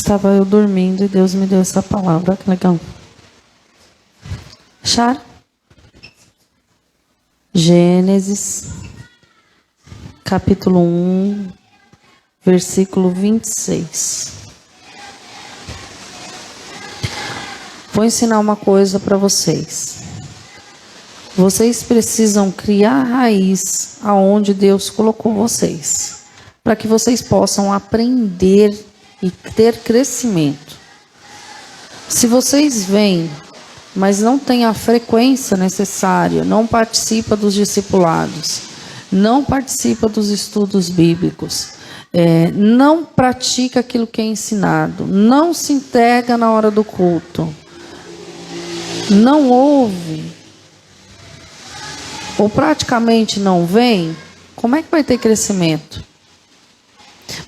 Estava eu dormindo e Deus me deu essa palavra. Olha que legal. Acharam? Gênesis, capítulo 1, versículo 26. Vou ensinar uma coisa para vocês. Vocês precisam criar raiz aonde Deus colocou vocês, para que vocês possam aprender e ter crescimento. Se vocês vêm, mas não têm a frequência necessária, não participa dos discipulados, não participa dos estudos bíblicos, não pratica aquilo que é ensinado, não se entrega na hora do culto, não ouve, ou praticamente não vem, como é que vai ter crescimento?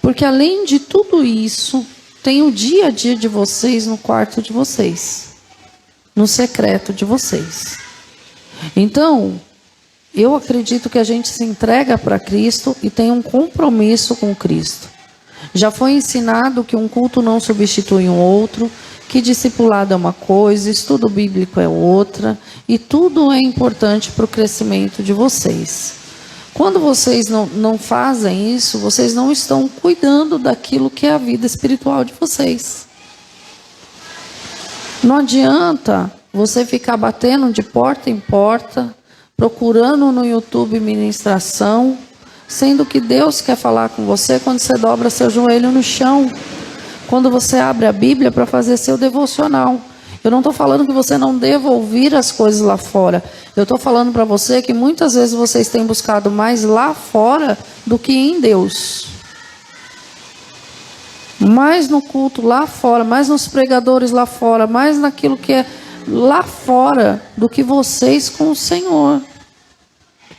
Porque além de tudo isso, tem o dia a dia de vocês no quarto de vocês, no secreto de vocês. Então, eu acredito que a gente se entrega para Cristo e tem um compromisso com Cristo. Já foi ensinado que um culto não substitui um outro, que discipulado é uma coisa, estudo bíblico é outra, e tudo é importante para o crescimento de vocês. Quando vocês não fazem isso, vocês não estão cuidando daquilo que é a vida espiritual de vocês. Não adianta você ficar batendo de porta em porta, procurando no YouTube ministração, sendo que Deus quer falar com você quando você dobra seu joelho no chão, quando você abre a Bíblia para fazer seu devocional. Eu não estou falando que você não deva ouvir as coisas lá fora. Eu estou falando para você que muitas vezes vocês têm buscado mais lá fora do que em Deus. Mais no culto lá fora, mais nos pregadores lá fora, mais naquilo que é lá fora do que vocês com o Senhor.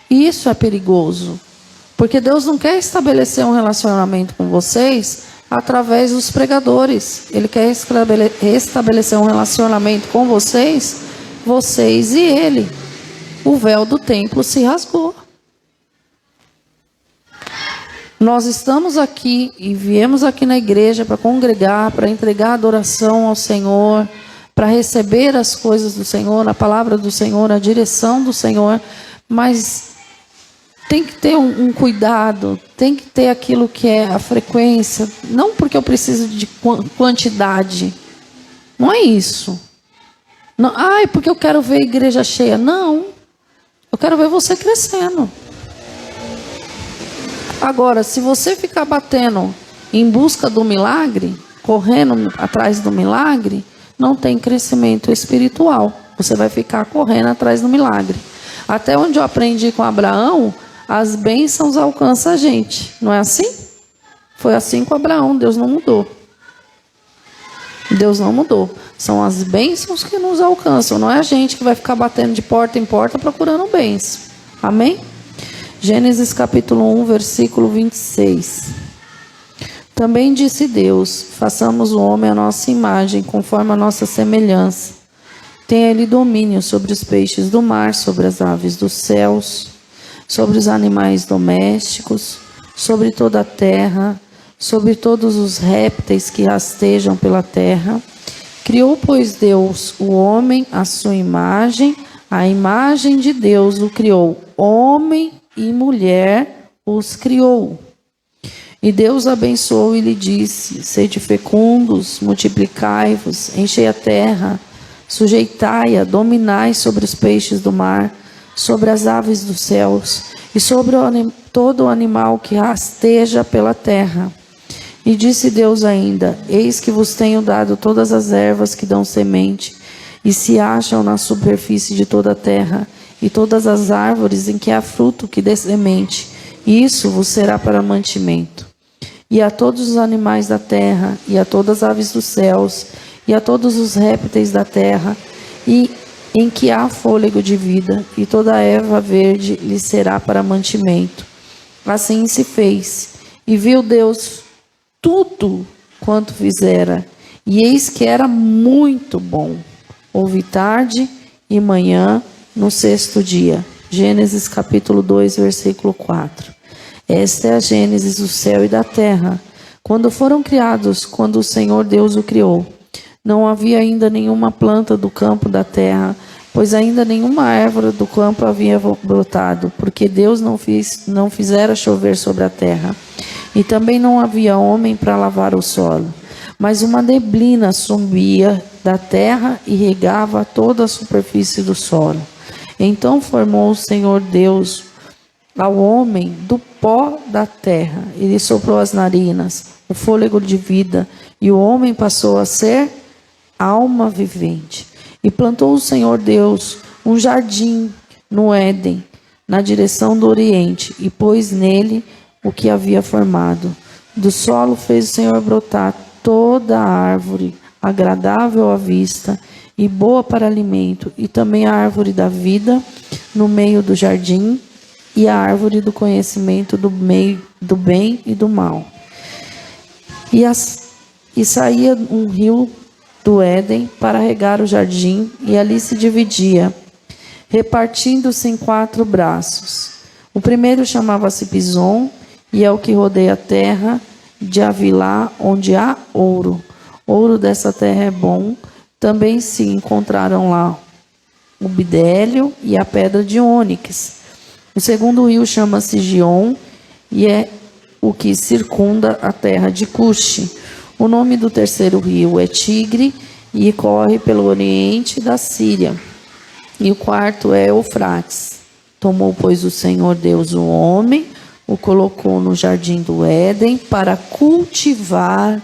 E isso é perigoso. Porque Deus não quer estabelecer um relacionamento com vocês através dos pregadores. Ele quer estabelecer um relacionamento com vocês e Ele. O véu do templo se rasgou. Nós estamos aqui e viemos aqui na igreja para congregar, para entregar adoração ao Senhor, para receber as coisas do Senhor, a palavra do Senhor, a direção do Senhor, mas tem que ter um cuidado, tem que ter aquilo que é a frequência, não porque eu preciso de quantidade, não é isso. Não, porque eu quero ver a igreja cheia. Não, eu quero ver você crescendo. Agora, se você ficar batendo em busca do milagre, correndo atrás do milagre, não tem crescimento espiritual. Você vai ficar correndo atrás do milagre. Até onde eu aprendi com Abraão, as bênçãos alcançam a gente. Não é assim? Foi assim com Abraão. Deus não mudou. Deus não mudou. São as bênçãos que nos alcançam. Não é a gente que vai ficar batendo de porta em porta procurando bênção. Amém? Gênesis capítulo 1, versículo 26. Também disse Deus: façamos o homem à nossa imagem, conforme a nossa semelhança. Tenha ele domínio sobre os peixes do mar, sobre as aves dos céus, sobre os animais domésticos, sobre toda a terra, sobre todos os répteis que rastejam pela terra. Criou, pois, Deus o homem à sua imagem, a imagem de Deus o criou, homem e mulher os criou. E Deus abençoou e lhe disse: sede fecundos, multiplicai-vos, enchei a terra, sujeitai-a, dominai sobre os peixes do mar, sobre as aves dos céus e sobre todo o animal que rasteja pela terra. E disse Deus ainda: eis que vos tenho dado todas as ervas que dão semente e se acham na superfície de toda a terra, e todas as árvores em que há fruto que dê semente, e isso vos será para mantimento. E a todos os animais da terra, e a todas as aves dos céus, e a todos os répteis da terra, e em que há fôlego de vida, e toda a erva verde lhe será para mantimento. Assim se fez, e viu Deus tudo quanto fizera, e eis que era muito bom. Houve tarde e manhã, no sexto dia. Gênesis capítulo 2, versículo 4. Esta é a Gênesis do céu e da terra, Quando foram criados, quando o Senhor Deus o criou, não havia ainda nenhuma planta do campo da terra, pois ainda nenhuma árvore do campo havia brotado, porque Deus não fizera chover sobre a terra. E também não havia homem para lavar o solo. Mas uma neblina subia da terra e regava toda a superfície do solo. Então formou o Senhor Deus ao homem do pó da terra. Ele soprou as narinas, o fôlego de vida, e o homem passou a ser alma vivente. E plantou o Senhor Deus um jardim no Éden, na direção do Oriente, e pôs nele o que havia formado. Do solo fez o Senhor brotar toda a árvore agradável à vista e boa para alimento, e também a árvore da vida no meio do jardim, e a árvore do conhecimento do bem e do mal. E saía um rio do Éden para regar o jardim, e ali se dividia, repartindo-se em 4 braços. O primeiro chamava-se Pison, e é o que rodeia a terra de Havilá, onde há ouro. Ouro dessa terra é bom. Também se encontraram lá o bidélio e a pedra de ônix. O segundo rio chama-se Gion, e é o que circunda a terra de Cuxi. O nome do terceiro rio é Tigre, e corre pelo oriente da Síria. E o quarto é Eufrates. Tomou, pois, o Senhor Deus o homem, o colocou no jardim do Éden para cultivar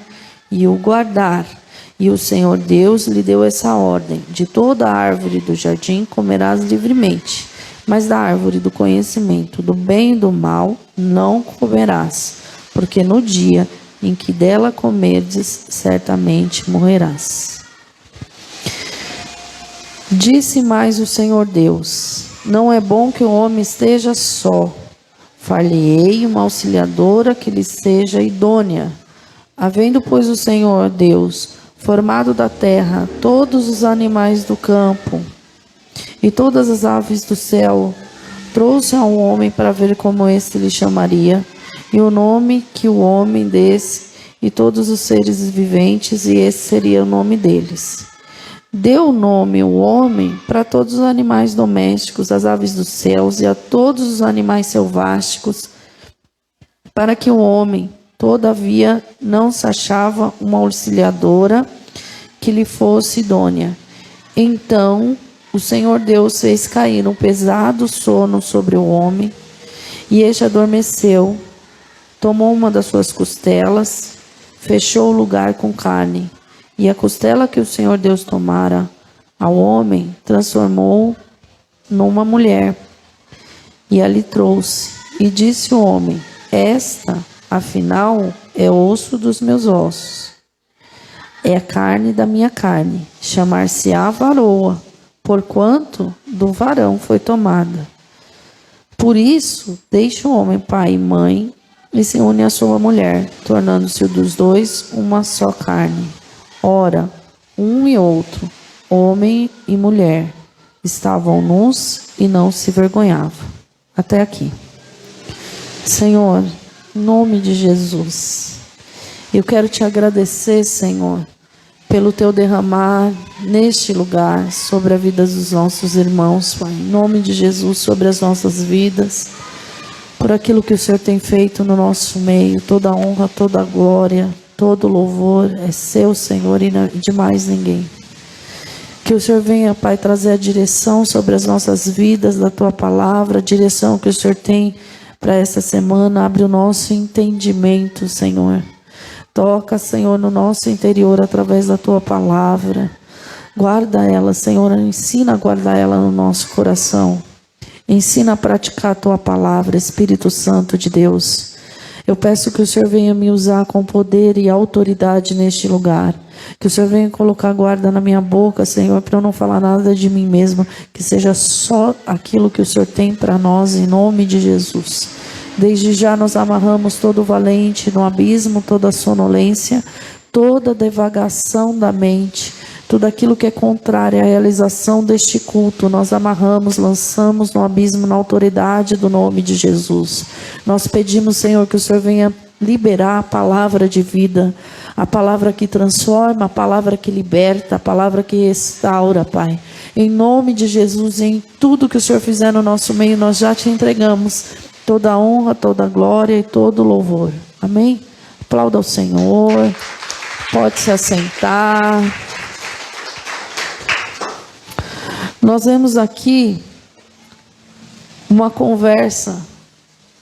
e o guardar. E o Senhor Deus lhe deu essa ordem: de toda a árvore do jardim comerás livremente, mas da árvore do conhecimento do bem e do mal não comerás, porque no dia em que dela comerdes, certamente morrerás. Disse mais o Senhor Deus: não é bom que o homem esteja só. Far-lhe-ei uma auxiliadora que lhe seja idônea. Havendo, pois, o Senhor Deus formado da terra todos os animais do campo e todas as aves do céu, trouxe a um homem para ver como este lhe chamaria, e o nome que o homem desse, e todos os seres viventes, e esse seria o nome deles. Deu o nome o homem para todos os animais domésticos, as aves dos céus e a todos os animais selváticos, para que o homem, todavia, não se achava uma auxiliadora que lhe fosse idônea. Então o Senhor Deus fez cair um pesado sono sobre o homem, e este adormeceu. Tomou uma das suas costelas, fechou o lugar com carne, e a costela que o Senhor Deus tomara ao homem, transformou numa mulher, e a lhe trouxe. E disse o homem: esta, afinal, é osso dos meus ossos, é a carne da minha carne. Chamar-se-á varoa, porquanto do varão foi tomada. Por isso, deixa o homem pai e mãe, e se une à sua mulher, tornando-se dos dois uma só carne. Ora, um e outro, homem e mulher, estavam nus e não se vergonhavam. Até aqui. Senhor, em nome de Jesus, eu quero te agradecer, Senhor, pelo teu derramar neste lugar sobre a vida dos nossos irmãos, Pai. Em nome de Jesus, sobre as nossas vidas, por aquilo que o Senhor tem feito no nosso meio. Toda a honra, toda a glória, todo louvor é seu, Senhor, e de mais ninguém. Que o Senhor venha, Pai, trazer a direção sobre as nossas vidas da tua palavra, a direção que o Senhor tem para essa semana. Abre o nosso entendimento, Senhor. Toca, Senhor, no nosso interior através da tua palavra. Guarda ela, Senhor, ensina a guardar ela no nosso coração. Ensina a praticar a tua palavra, Espírito Santo de Deus. Eu peço que o Senhor venha me usar com poder e autoridade neste lugar. Que o Senhor venha colocar guarda na minha boca, Senhor, para eu não falar nada de mim mesmo. Que seja só aquilo que o Senhor tem para nós, em nome de Jesus. Desde já nós amarramos todo valente no abismo, toda sonolência, toda devagação da mente, tudo aquilo que é contrário à realização deste culto. Nós amarramos, lançamos no abismo na autoridade do nome de Jesus. Nós pedimos, Senhor, que o Senhor venha liberar a palavra de vida, a palavra que transforma, a palavra que liberta, a palavra que restaura, Pai. Em nome de Jesus, em tudo que o Senhor fizer no nosso meio, nós já te entregamos toda a honra, toda a glória e todo o louvor. Amém? Aplauda ao Senhor. Pode se assentar. Nós vemos aqui uma conversa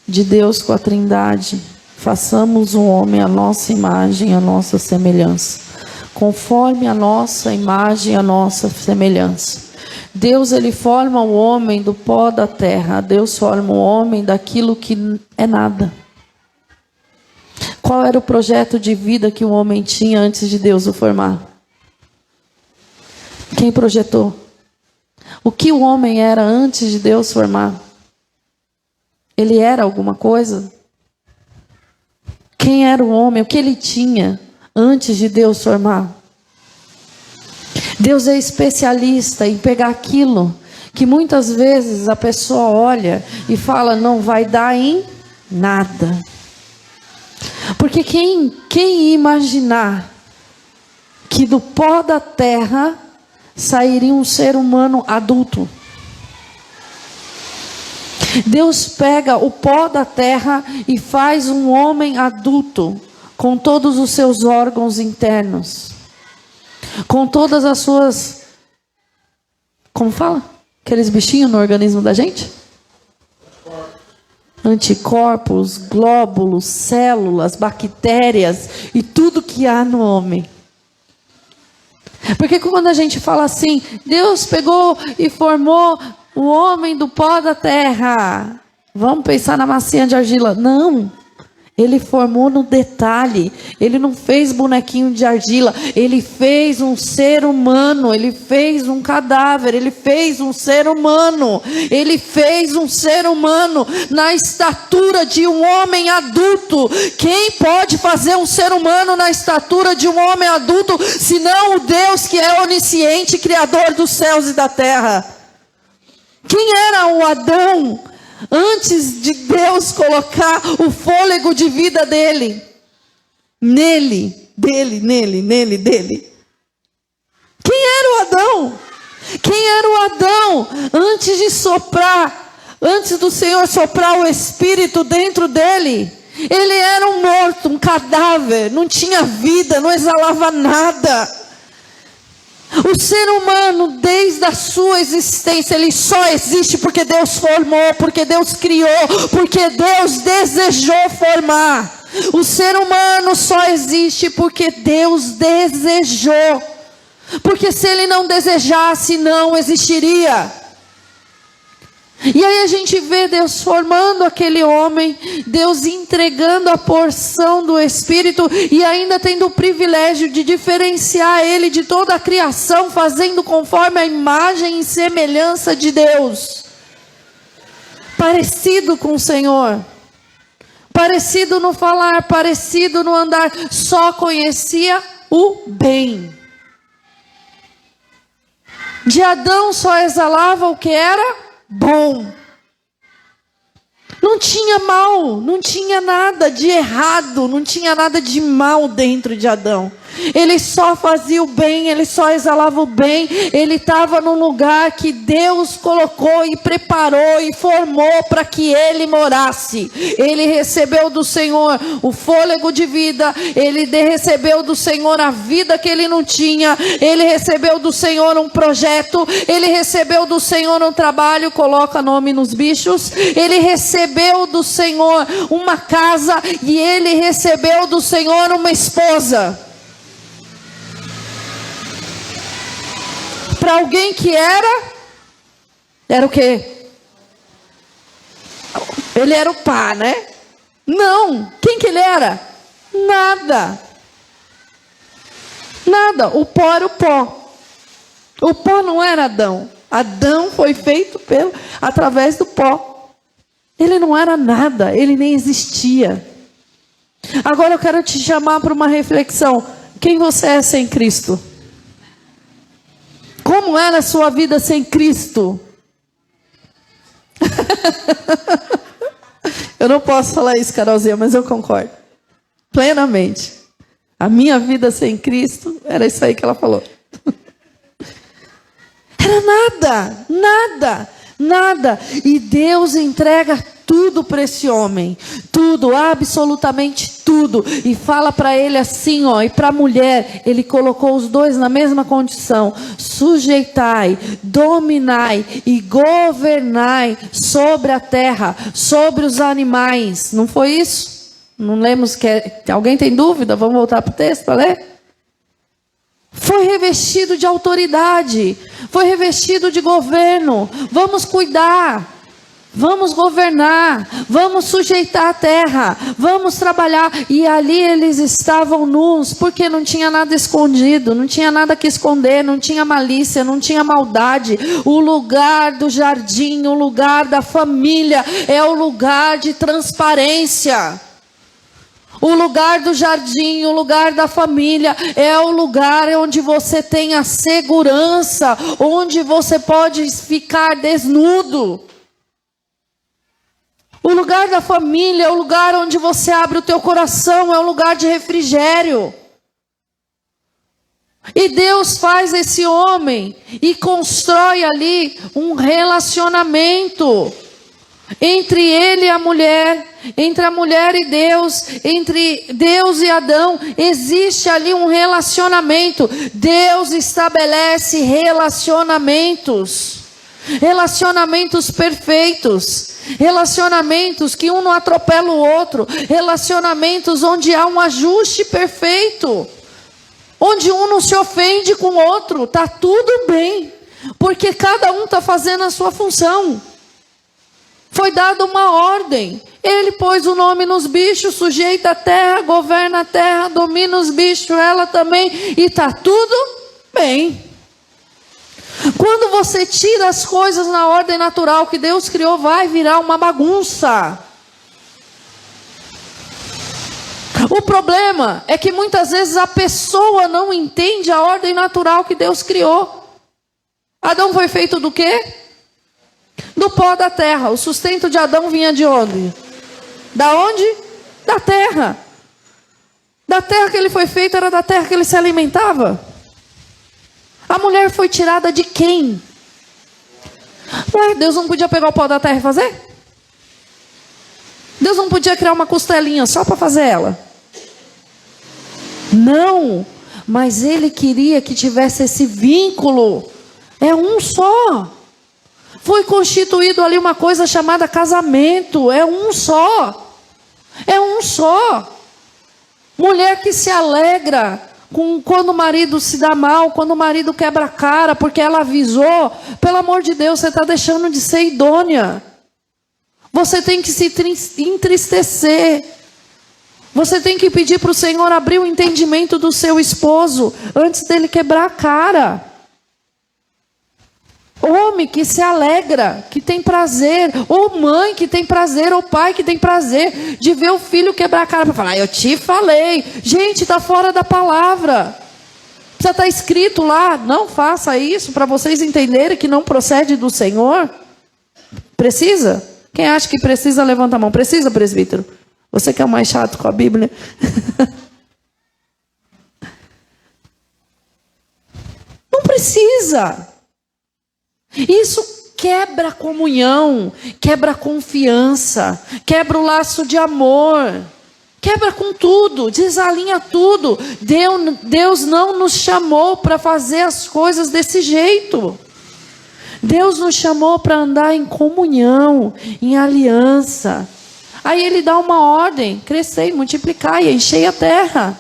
de Deus com a Trindade. Façamos o homem à nossa imagem, à nossa semelhança. Conforme a nossa imagem, a nossa semelhança. Deus, ele forma o homem do pó da terra. Deus forma o homem daquilo que é nada. Qual era o projeto de vida que o homem tinha antes de Deus o formar? Quem projetou? O que o homem era antes de Deus formar? Ele era alguma coisa? Quem era o homem? O que ele tinha antes de Deus formar? Deus é especialista em pegar aquilo que muitas vezes a pessoa olha e fala, não vai dar em nada. Porque quem ia imaginar que do pó da terra sairia um ser humano adulto? Deus pega o pó da terra e faz um homem adulto, com todos os seus órgãos internos, com todas as suas, como fala? Aqueles bichinhos no organismo da gente? Anticorpos, glóbulos, células, bactérias e tudo que há no homem. Porque quando a gente fala assim, Deus pegou e formou o homem do pó da terra, vamos pensar na massinha de argila. Não, ele formou no detalhe. Ele não fez bonequinho de argila, ele fez um ser humano, ele fez um cadáver, ele fez um ser humano, ele fez um ser humano na estatura de um homem adulto. Quem pode fazer um ser humano na estatura de um homem adulto, senão o Deus que é onisciente, criador dos céus e da terra? Quem era o Adão antes de Deus colocar o fôlego de vida dele? Nele. Quem era o Adão? Quem era o Adão antes de soprar, antes do Senhor soprar o Espírito dentro dele? Ele era um morto, um cadáver, não tinha vida, não exalava nada. O ser humano, desde a sua existência, ele só existe porque Deus formou, porque Deus criou, porque Deus desejou formar. O ser humano só existe porque Deus desejou. Porque se ele não desejasse, não existiria. E aí a gente vê Deus formando aquele homem, Deus entregando a porção do Espírito e ainda tendo o privilégio de diferenciar ele de toda a criação, fazendo conforme a imagem e semelhança de Deus. Parecido com o Senhor, parecido no falar, parecido no andar, só conhecia o bem. De Adão só exalava o que era bom. Não tinha mal, não tinha nada de errado, não tinha nada de mal dentro de Adão. Ele só fazia o bem, ele só exalava o bem. Ele estava num lugar que Deus colocou e preparou e formou para que ele morasse. Ele recebeu do Senhor o fôlego de vida, ele recebeu do Senhor a vida que ele não tinha, ele recebeu do Senhor um projeto, ele recebeu do Senhor um trabalho, coloca nome nos bichos, ele recebeu do Senhor uma casa e ele recebeu do Senhor uma esposa. Para alguém que era o quê? Ele era o pá, né? Não. Quem que ele era? Nada. Nada. O pó era o pó. O pó não era Adão. Adão foi feito através do pó. Ele não era nada. Ele nem existia. Agora eu quero te chamar para uma reflexão. Quem você é sem Cristo? Como era a sua vida sem Cristo? Eu não posso falar isso, Carolzinha, mas eu concordo. Plenamente. A minha vida sem Cristo, era isso aí que ela falou. Era nada, nada, nada. E Deus entrega tudo para esse homem. Tudo, absolutamente tudo. E fala para ele assim, ó, e para a mulher, ele colocou os dois na mesma condição. Sujeitai, dominai e governai sobre a terra, sobre os animais. Não foi isso? Não lemos que alguém tem dúvida? Vamos voltar para o texto para ler? Foi revestido de autoridade, foi revestido de governo. Vamos cuidar, vamos governar, vamos sujeitar a terra, vamos trabalhar. E ali eles estavam nus, porque não tinha nada escondido, não tinha nada que esconder, não tinha malícia, não tinha maldade. O lugar do jardim, o lugar da família é o lugar de transparência. O lugar do jardim, o lugar da família, é o lugar onde você tem a segurança, onde você pode ficar desnudo. O lugar da família é o lugar onde você abre o teu coração, é um lugar de refrigério. E Deus faz esse homem e constrói ali um relacionamento entre ele e a mulher, entre a mulher e Deus, entre Deus e Adão. Existe ali um relacionamento. Deus estabelece relacionamentos, relacionamentos perfeitos, relacionamentos que um não atropela o outro, relacionamentos onde há um ajuste perfeito, onde um não se ofende com o outro, está tudo bem, porque cada um está fazendo a sua função. Foi dada uma ordem. Ele pôs o nome nos bichos, sujeita a terra, governa a terra, domina os bichos, ela também, e está tudo bem. Quando você tira as coisas na ordem natural que Deus criou, vai virar uma bagunça. O problema é que muitas vezes a pessoa não entende a ordem natural que Deus criou. Adão foi feito do quê? Do pó da terra. O sustento de Adão vinha de onde? Da onde? Da terra. Da terra que ele foi feito, era da terra que ele se alimentava. A mulher foi tirada de quem? Ué, Deus não podia pegar o pó da terra e fazer? Deus não podia criar uma costelinha só para fazer ela? Não, mas ele queria que tivesse esse vínculo. É um só. Foi constituído ali uma coisa chamada casamento. É um só. É um só. Mulher que se alegra quando o marido se dá mal, quando o marido quebra a cara, porque ela avisou. Pelo amor de Deus, você está deixando de ser idônea. Você tem que se entristecer. Você tem que pedir para o Senhor abrir o entendimento do seu esposo antes dele quebrar a cara. Homem que se alegra, que tem prazer, ou mãe que tem prazer, ou pai que tem prazer de ver o filho quebrar a cara para falar, eu te falei. Gente, está fora da palavra. Precisa estar escrito lá, não faça isso, para vocês entenderem que não procede do Senhor. Precisa? Quem acha que precisa, levanta a mão. Precisa, presbítero? Você que é o mais chato com a Bíblia. Não precisa. Isso quebra a comunhão, quebra a confiança, quebra o laço de amor, quebra com tudo, desalinha tudo. Deus não nos chamou para fazer as coisas desse jeito. Deus nos chamou para andar em comunhão, em aliança. Aí ele dá uma ordem: crescei, multiplicai, enchei a terra.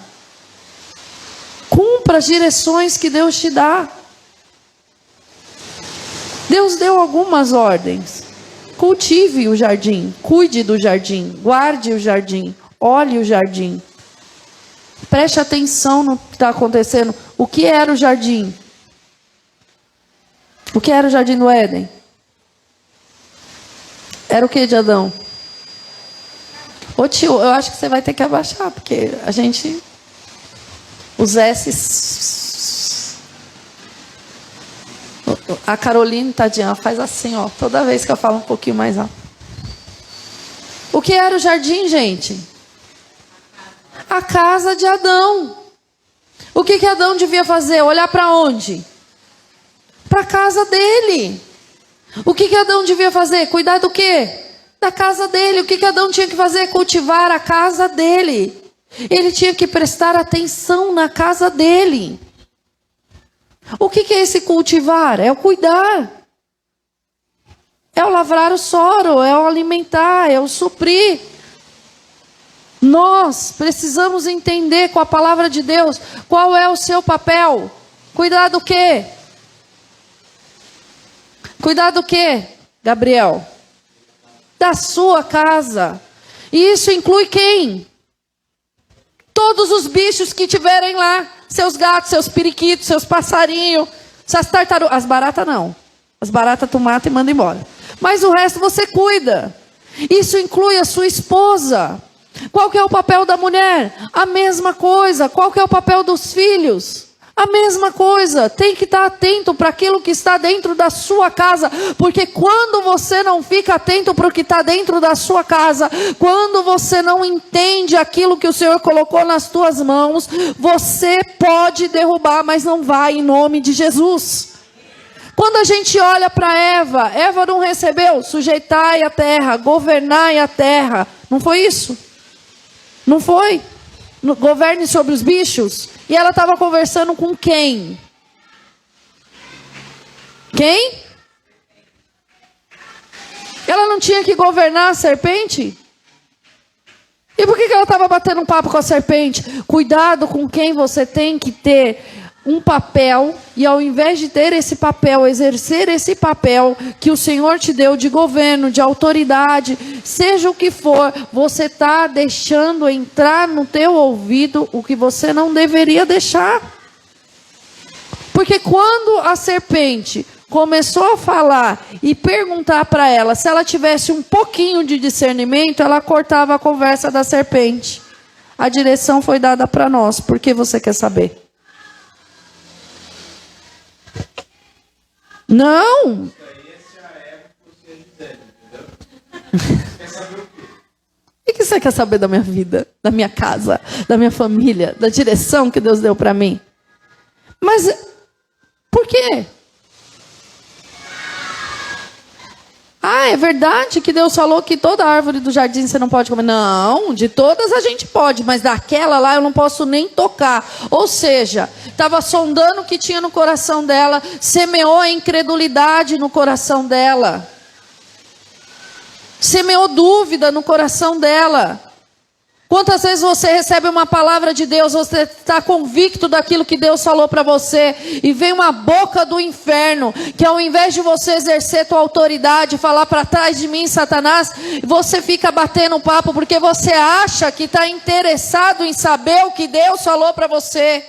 Cumpra as direções que Deus te dá. Deus deu algumas ordens. Cultive o jardim, cuide do jardim, guarde o jardim, olhe o jardim. Preste atenção no que está acontecendo. O que era o jardim? O que era o jardim do Éden? Era o que de Adão? Ô tio, eu acho que você vai ter que abaixar, porque a gente... Os S's... A Caroline, tadinha, ela faz assim, ó, toda vez que eu falo um pouquinho mais alto. O que era o jardim, gente? a casa de Adão. O que Adão devia fazer? Olhar para onde? Para a casa dele. O que Adão devia fazer? Cuidar do quê? Da casa dele. O que Adão tinha que fazer? Cultivar a casa dele. Ele tinha que prestar atenção na casa dele. O que é esse cultivar? É o cuidar. É o lavrar o solo, é o alimentar, é o suprir. Nós precisamos entender com a palavra de Deus qual é o seu papel. Cuidar do quê? Cuidar do quê, Gabriel? Da sua casa. E isso inclui quem? Todos os bichos que tiverem lá. Seus gatos, seus periquitos, seus passarinhos, suas tartarugas. As baratas não. As baratas tu mata e manda embora. Mas o resto você cuida. Isso inclui a sua esposa. Qual que é o papel da mulher? A mesma coisa. Qual que é o papel dos filhos? A mesma coisa. Tem que estar atento para aquilo que está dentro da sua casa. Porque quando você não fica atento para o que está dentro da sua casa, quando você não entende aquilo que o Senhor colocou nas tuas mãos, você pode derrubar, mas não vai em nome de Jesus. Quando a gente olha para Eva não recebeu sujeitai a terra, governai a terra. Não foi isso? Não foi? Governe sobre os bichos. E ela estava conversando com quem? Quem? Ela não tinha que governar a serpente? E por que ela estava batendo um papo com a serpente? Cuidado com quem você tem que ter um papel, e ao invés de ter esse papel, exercer esse papel que o Senhor te deu de governo, de autoridade, seja o que for, você está deixando entrar no teu ouvido o que você não deveria deixar. Porque quando a serpente começou a falar e perguntar para ela, se ela tivesse um pouquinho de discernimento, ela cortava a conversa da serpente. A direção foi dada para nós, por que você quer saber? Não. O que você quer saber da minha vida, da minha casa, da minha família, da direção que Deus deu para mim? Mas por quê? Ah, é verdade que Deus falou que toda árvore do jardim você não pode comer. Não, de todas a gente pode, mas daquela lá eu não posso nem tocar. Ou seja, estava sondando o que tinha no coração dela, semeou a incredulidade no coração dela. Semeou dúvida no coração dela. Quantas vezes você recebe uma palavra de Deus, você está convicto daquilo que Deus falou para você, e vem uma boca do inferno, que ao invés de você exercer tua autoridade, falar para trás de mim, Satanás, você fica batendo papo, porque você acha que está interessado em saber o que Deus falou para você.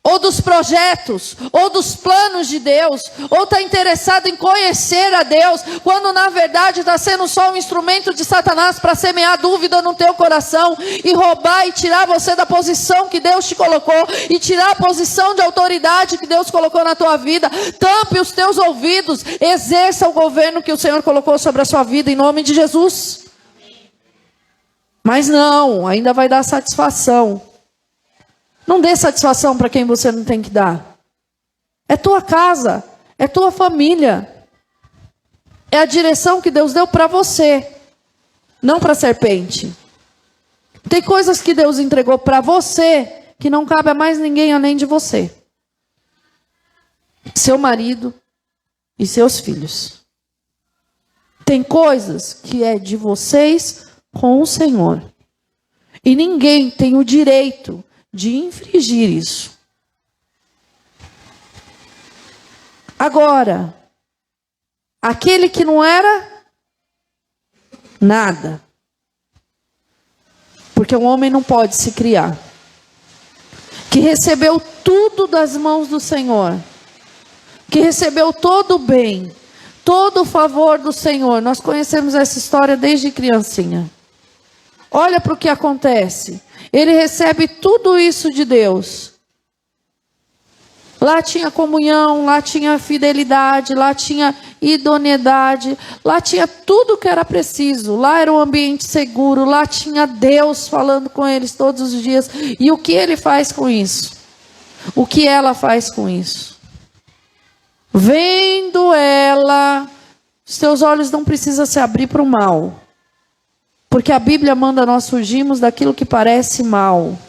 Ou dos projetos, ou dos planos de Deus, ou está interessado em conhecer a Deus, quando na verdade está sendo só um instrumento de Satanás para semear dúvida no teu coração, e roubar e tirar você da posição que Deus te colocou, e tirar a posição de autoridade que Deus colocou na tua vida. Tampe os teus ouvidos, exerça o governo que o Senhor colocou sobre a sua vida, em nome de Jesus. Mas não, ainda vai dar satisfação. Não dê satisfação para quem você não tem que dar. É tua casa, é tua família. É a direção que Deus deu para você, não para a serpente. Tem coisas que Deus entregou para você que não cabe a mais ninguém além de você. Seu marido e seus filhos. Tem coisas que é de vocês com o Senhor. E ninguém tem o direito de infringir isso. Agora, aquele que não era nada, porque um homem não pode se criar, que recebeu tudo das mãos do Senhor, que recebeu todo o bem, todo o favor do Senhor. Nós conhecemos essa história desde criancinha. Olha para o que acontece. Ele recebe tudo isso de Deus. Lá tinha comunhão, lá tinha fidelidade, lá tinha idoneidade, lá tinha tudo que era preciso. Lá era um ambiente seguro, lá tinha Deus falando com eles todos os dias. E o que ele faz com isso? O que ela faz com isso? Vendo ela, os teus olhos não precisam se abrir para o mal. Porque a Bíblia manda nós fugirmos daquilo que parece mal.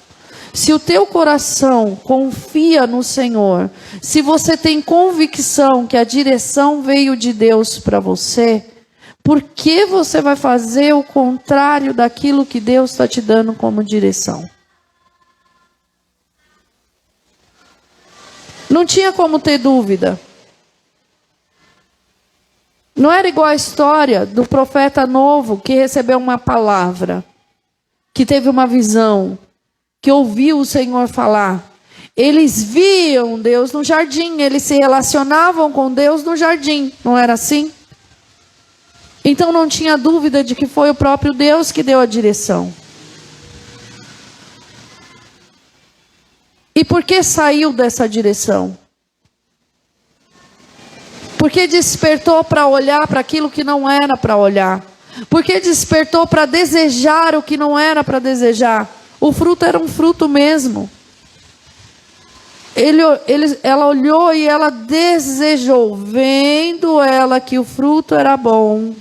Se o teu coração confia no Senhor, se você tem convicção que a direção veio de Deus para você, por que você vai fazer o contrário daquilo que Deus está te dando como direção? Não tinha como ter dúvida. Não era igual a história do profeta novo que recebeu uma palavra, que teve uma visão, que ouviu o Senhor falar. Eles viam Deus no jardim, eles se relacionavam com Deus no jardim, não era assim? Então não tinha dúvida de que foi o próprio Deus que deu a direção. E por que saiu dessa direção? Porque despertou para olhar para aquilo que não era para olhar. Porque despertou para desejar o que não era para desejar. O fruto era um fruto mesmo. Ela olhou e ela desejou, vendo ela que o fruto era bom,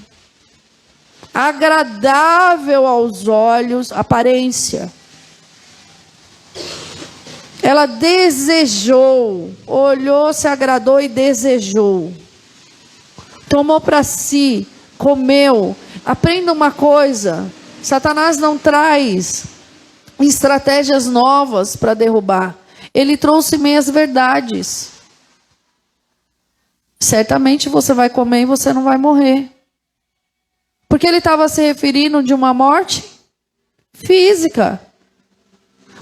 agradável aos olhos, aparência. Ela desejou, olhou, se agradou e desejou. Tomou para si, comeu. Aprenda uma coisa: Satanás não traz estratégias novas para derrubar. Ele trouxe meias verdades. Certamente você vai comer e você não vai morrer. Porque ele estava se referindo de uma morte física.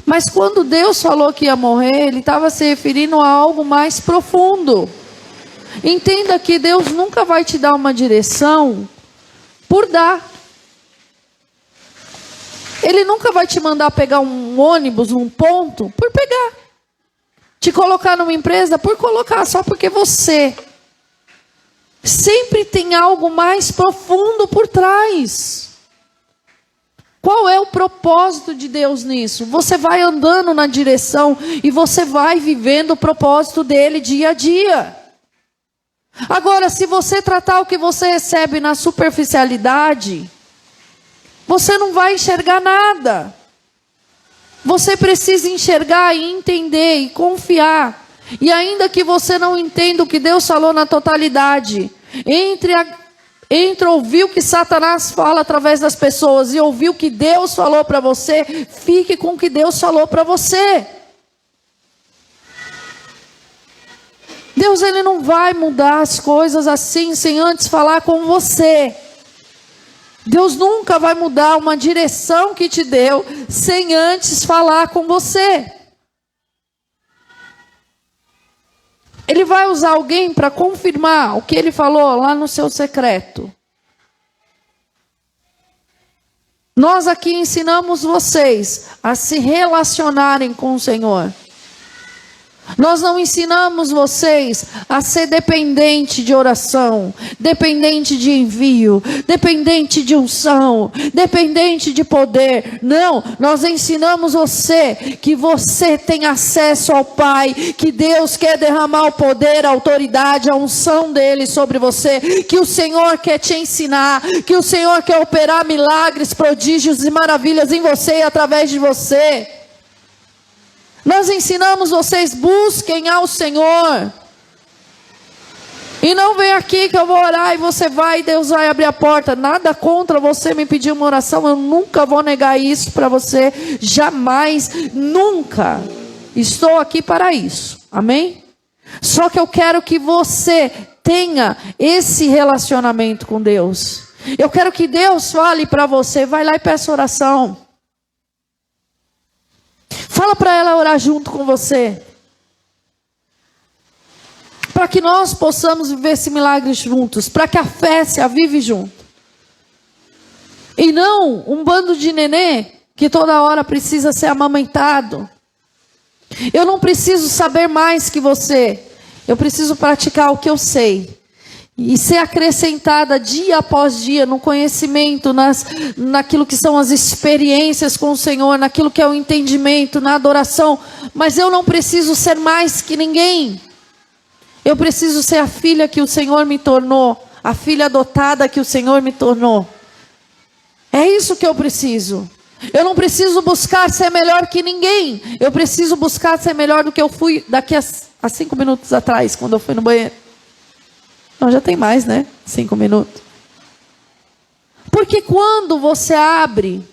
Mas quando Deus falou que ia morrer, ele estava se referindo a algo mais profundo. Entenda que Deus nunca vai te dar uma direção por dar. Ele nunca vai te mandar pegar um ônibus num ponto por pegar. Te colocar numa empresa por colocar, só porque você. Sempre tem algo mais profundo por trás. Qual é o propósito de Deus nisso? Você vai andando na direção e você vai vivendo o propósito dele dia a dia. Agora, se você tratar o que você recebe na superficialidade, você não vai enxergar nada. Você precisa enxergar e entender e confiar. E ainda que você não entenda o que Deus falou na totalidade, entre ouvir o que Satanás fala através das pessoas e ouvir o que Deus falou para você, fique com o que Deus falou para você. Deus, ele não vai mudar as coisas assim sem antes falar com você. Deus nunca vai mudar uma direção que te deu sem antes falar com você. Ele vai usar alguém para confirmar o que ele falou lá no seu secreto. Nós aqui ensinamos vocês a se relacionarem com o Senhor. Nós não ensinamos vocês a ser dependente de oração, dependente de envio, dependente de unção, dependente de poder. Não, nós ensinamos você que você tem acesso ao Pai, que Deus quer derramar o poder, a autoridade, a unção dele sobre você, que o Senhor quer te ensinar, que o Senhor quer operar milagres, prodígios e maravilhas em você e através de você. Nós ensinamos vocês, busquem ao Senhor. E não vem aqui que eu vou orar e você vai e Deus vai abrir a porta. Nada contra você me pedir uma oração. Eu nunca vou negar isso para você. Jamais, nunca. Estou aqui para isso. Amém? Só que eu quero que você tenha esse relacionamento com Deus. Eu quero que Deus fale para você. Vai lá e peça oração. Fala para ela orar junto com você. Para que nós possamos viver esse milagre juntos. Para que a fé se avive junto. E não um bando de nenê que toda hora precisa ser amamentado. Eu não preciso saber mais que você. Eu preciso praticar o que eu sei. E ser acrescentada dia após dia no conhecimento, naquilo que são as experiências com o Senhor, naquilo que é o entendimento, na adoração. Mas eu não preciso ser mais que ninguém. Eu preciso ser a filha que o Senhor me tornou, a filha adotada que o Senhor me tornou. É isso que eu preciso. Eu não preciso buscar ser melhor que ninguém. Eu preciso buscar ser melhor do que eu fui daqui a 5 minutos atrás, quando eu fui no banheiro. Não, já tem mais, né? 5 minutos. Porque quando você abre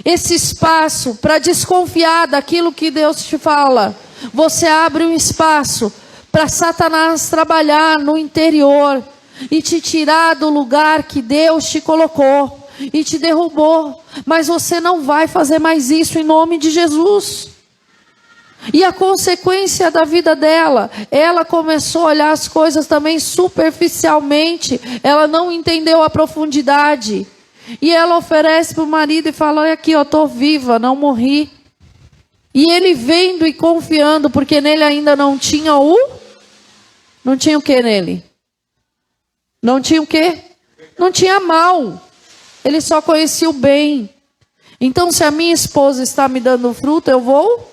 esse espaço para desconfiar daquilo que Deus te fala, você abre um espaço para Satanás trabalhar no interior e te tirar do lugar que Deus te colocou e te derrubou. Mas você não vai fazer mais isso em nome de Jesus. E a consequência da vida dela, ela começou a olhar as coisas também superficialmente. Ela não entendeu a profundidade. E ela oferece para o marido e fala: olha aqui, eu estou viva, não morri. E ele vendo e confiando, porque nele ainda não tinha o... Não tinha o que nele? Não tinha o quê? Não tinha mal. Ele só conhecia o bem. Então, se a minha esposa está me dando fruto, eu vou...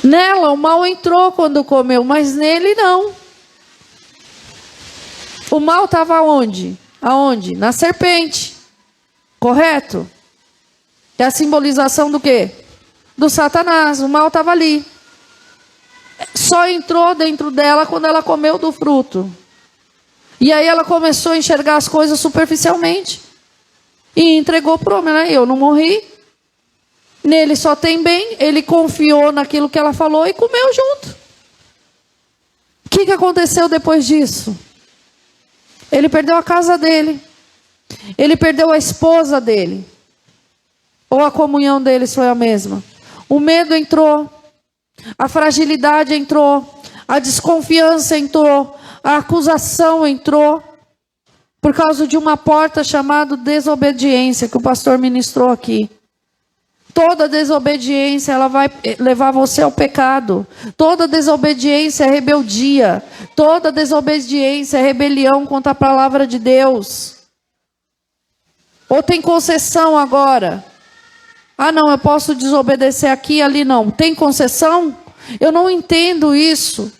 Nela o mal entrou quando comeu, mas nele não. O mal estava onde? Aonde? Na serpente. Correto? É a simbolização do quê? Do Satanás. O mal estava ali. Só entrou dentro dela quando ela comeu do fruto. E aí ela começou a enxergar as coisas superficialmente. E entregou para o homem, né? Eu não morri. Nele só tem bem. Ele confiou naquilo que ela falou e comeu junto. O que aconteceu depois disso? Ele perdeu a casa dele. Ele perdeu a esposa dele. Ou a comunhão deles foi a mesma? O medo entrou. A fragilidade entrou. A desconfiança entrou. A acusação entrou. Por causa de uma porta chamada desobediência, que o pastor ministrou aqui. Toda desobediência, ela vai levar você ao pecado. Toda desobediência é rebeldia. Toda desobediência é rebelião contra a palavra de Deus. Ou tem concessão agora? Ah, não, eu posso desobedecer aqui e ali não. Tem concessão? Eu não entendo isso.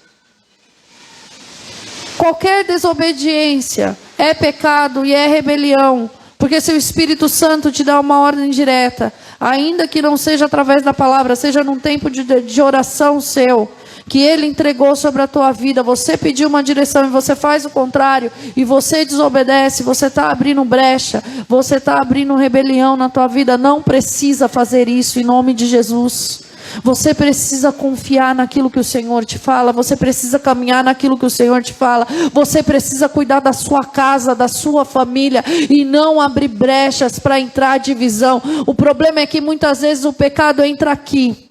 Qualquer desobediência é pecado e é rebelião. Porque se o Espírito Santo te dá uma ordem direta, ainda que não seja através da palavra, seja num tempo de oração seu, que Ele entregou sobre a tua vida, você pediu uma direção e você faz o contrário, e você desobedece, você está abrindo brecha, você está abrindo rebelião na tua vida. Não precisa fazer isso em nome de Jesus. Você precisa confiar naquilo que o Senhor te fala. Você precisa caminhar naquilo que o Senhor te fala. Você precisa cuidar da sua casa, da sua família, e não abrir brechas para entrar divisão. O problema é que muitas vezes o pecado entra aqui.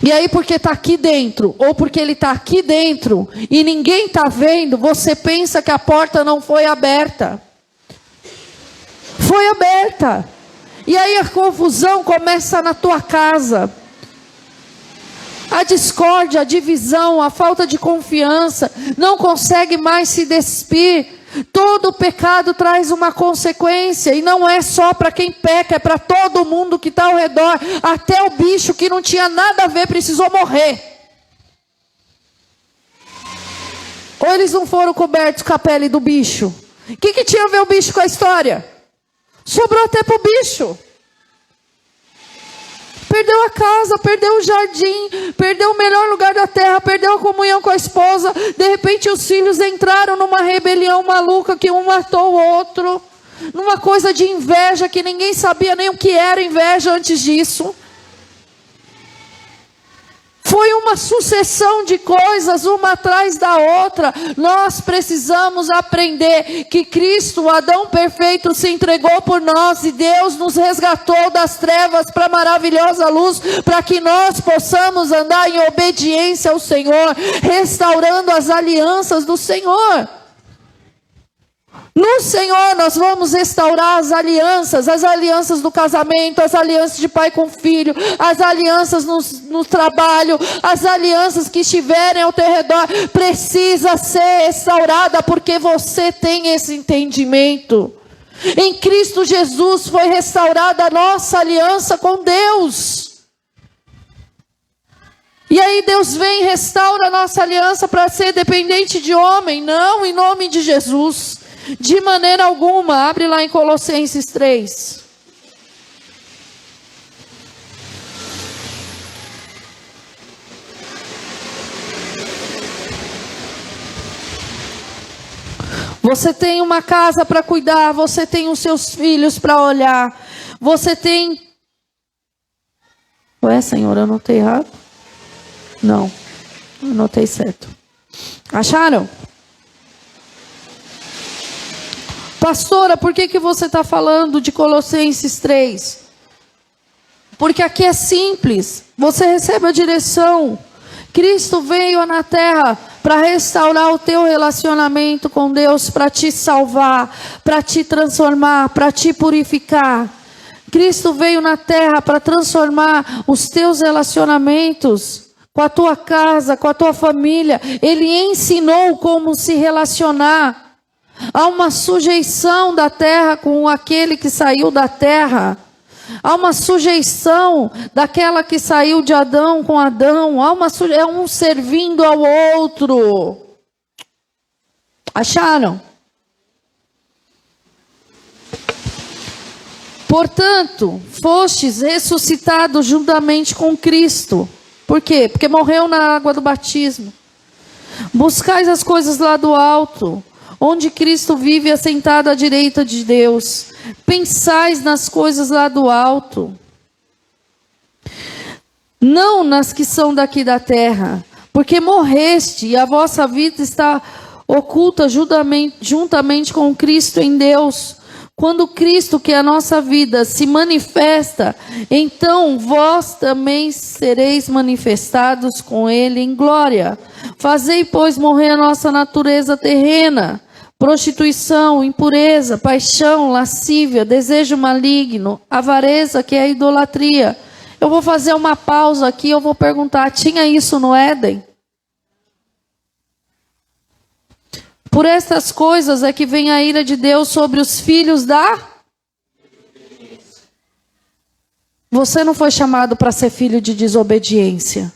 E aí porque está aqui dentro, ou porque ele está aqui dentro e ninguém está vendo, você pensa que a porta não foi aberta. Foi aberta. E aí a confusão começa na tua casa. A discórdia, a divisão, a falta de confiança, não consegue mais se despir. Todo pecado traz uma consequência, e não é só para quem peca, é para todo mundo que está ao redor. Até o bicho que não tinha nada a ver precisou morrer. Ou eles não foram cobertos com a pele do bicho? O que tinha a ver o bicho com a história? Sobrou até para o bicho. Perdeu a casa, perdeu o jardim, perdeu o melhor lugar da terra, perdeu a comunhão com a esposa. De repente os filhos entraram numa rebelião maluca que um matou o outro. Numa coisa de inveja que ninguém sabia nem o que era inveja antes disso. Foi uma sucessão de coisas, uma atrás da outra. Nós precisamos aprender que Cristo, o Adão perfeito, se entregou por nós. E Deus nos resgatou das trevas para a maravilhosa luz. Para que nós possamos andar em obediência ao Senhor. Restaurando as alianças do Senhor. No Senhor nós vamos restaurar as alianças do casamento, as alianças de pai com filho, as alianças no trabalho, as alianças que estiverem ao teu redor, precisa ser restaurada, porque você tem esse entendimento. Em Cristo Jesus foi restaurada a nossa aliança com Deus. E aí Deus vem e restaura a nossa aliança para ser dependente de homem? Não, em nome de Jesus. De maneira alguma. Abre lá em Colossenses 3. Você tem uma casa para cuidar, você tem os seus filhos para olhar, você tem... Ué, Senhor, eu anotei errado? Não, eu anotei certo. Acharam? Pastora, por que você está falando de Colossenses 3? Porque aqui é simples. Você recebe a direção. Cristo veio na terra para restaurar o teu relacionamento com Deus, para te salvar, para te transformar, para te purificar. Cristo veio na terra para transformar os teus relacionamentos com a tua casa, com a tua família. Ele ensinou como se relacionar. Há uma sujeição da terra com aquele que saiu da terra. Há uma sujeição daquela que saiu de Adão com Adão. É um servindo ao outro. Acharam? Portanto, fostes ressuscitados juntamente com Cristo. Por quê? Porque morreu na água do batismo. Buscais as coisas lá do alto, onde Cristo vive assentado à direita de Deus. Pensais nas coisas lá do alto, não nas que são daqui da terra, porque morreste e a vossa vida está oculta juntamente com Cristo em Deus. Quando Cristo, que é a nossa vida, se manifesta, então vós também sereis manifestados com Ele em glória. Fazei, pois, morrer a nossa natureza terrena, prostituição, impureza, paixão, lascívia, desejo maligno, avareza, que é a idolatria. Eu vou fazer uma pausa aqui, eu vou perguntar, tinha isso no Éden? Por estas coisas é que vem a ira de Deus sobre os filhos da... Você não foi chamado para ser filho de desobediência.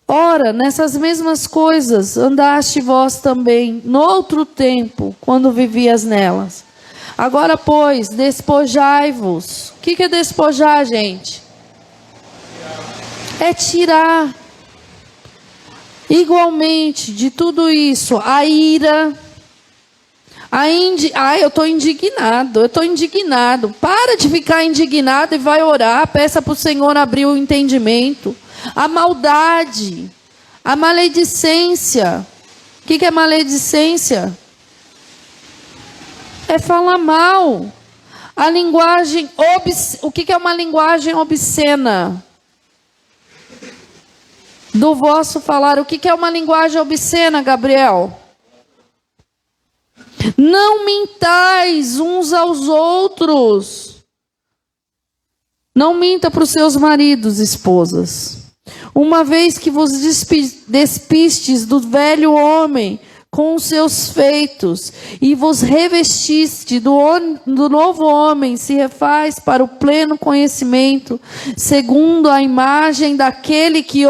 Ora, nessas mesmas coisas andaste vós também, no outro tempo, quando vivias nelas. Agora, pois, despojai-vos. O que é despojar, gente? É tirar. Igualmente, de tudo isso, a ira. Eu estou indignado. Para de ficar indignado e vai orar. Peça para o Senhor abrir o entendimento. A maldade, a maledicência. O que é maledicência? É falar mal. A linguagem o que é uma linguagem obscena? Do vosso falar. O que é uma linguagem obscena, Gabriel? Não mintais uns aos outros. Não minta para os seus maridos, esposas. Uma vez que vos despistes do velho homem com os seus feitos, e vos revestiste do novo homem, se refaz para o pleno conhecimento, segundo a imagem daquele que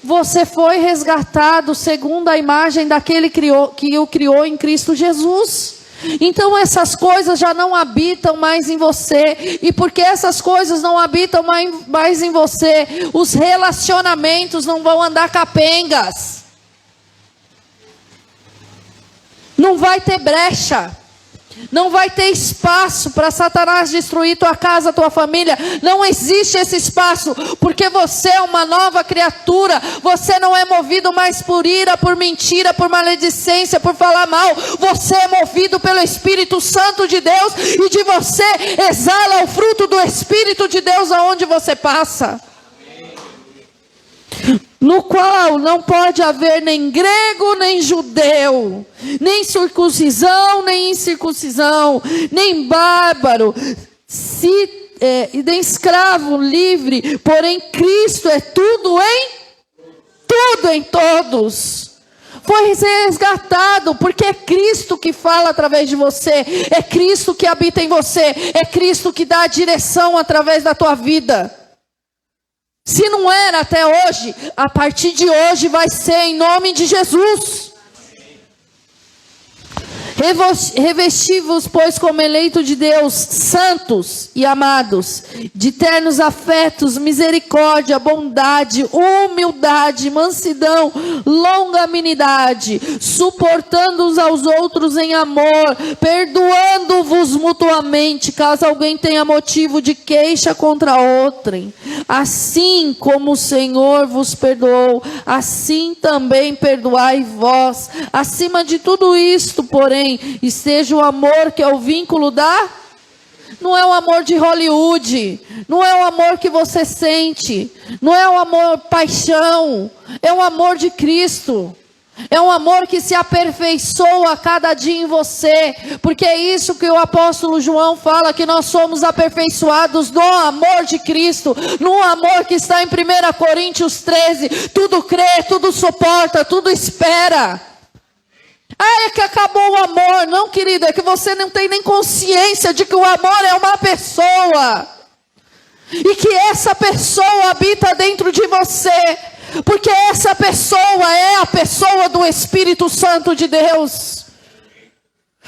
você foi resgatado, segundo a imagem daquele que o criou em Cristo Jesus. Então essas coisas já não habitam mais em você. E porque essas coisas não habitam mais em você, os relacionamentos não vão andar capengas. Não vai ter brecha. Não vai ter espaço para Satanás destruir tua casa, tua família. Não existe esse espaço, porque você é uma nova criatura. Você não é movido mais por ira, por mentira, por maledicência, por falar mal. Você é movido pelo Espírito Santo de Deus, e de você exala o fruto do Espírito de Deus aonde você passa. no qual não pode haver nem grego, nem judeu, nem circuncisão, nem incircuncisão, nem bárbaro, e nem escravo livre, porém Cristo é tudo em todos. Foi resgatado, porque é Cristo que fala através de você, é Cristo que habita em você, é Cristo que dá a direção através da tua vida. Se não era até hoje, a partir de hoje vai ser em nome de Jesus. Revesti-vos, pois, como eleito de Deus, santos e amados, de ternos afetos, misericórdia, bondade, humildade, mansidão, longanimidade, suportando uns aos outros em amor, perdoando-vos mutuamente, caso alguém tenha motivo de queixa contra outrem. Assim como o Senhor vos perdoou, assim também perdoai vós. Acima de tudo isto, porém, esteja o amor, que é o vínculo não é o amor de Hollywood, não é o amor que você sente, não é o amor paixão, é o amor de Cristo. É um amor que se aperfeiçoa a cada dia em você, porque é isso que o apóstolo João fala, que nós somos aperfeiçoados no amor de Cristo, no amor que está em 1 Coríntios 13, tudo crê, tudo suporta, tudo espera. É que acabou o amor. Não, querido, é que você não tem nem consciência de que o amor é uma pessoa, e que essa pessoa habita dentro de você, porque essa pessoa é a pessoa do Espírito Santo de Deus.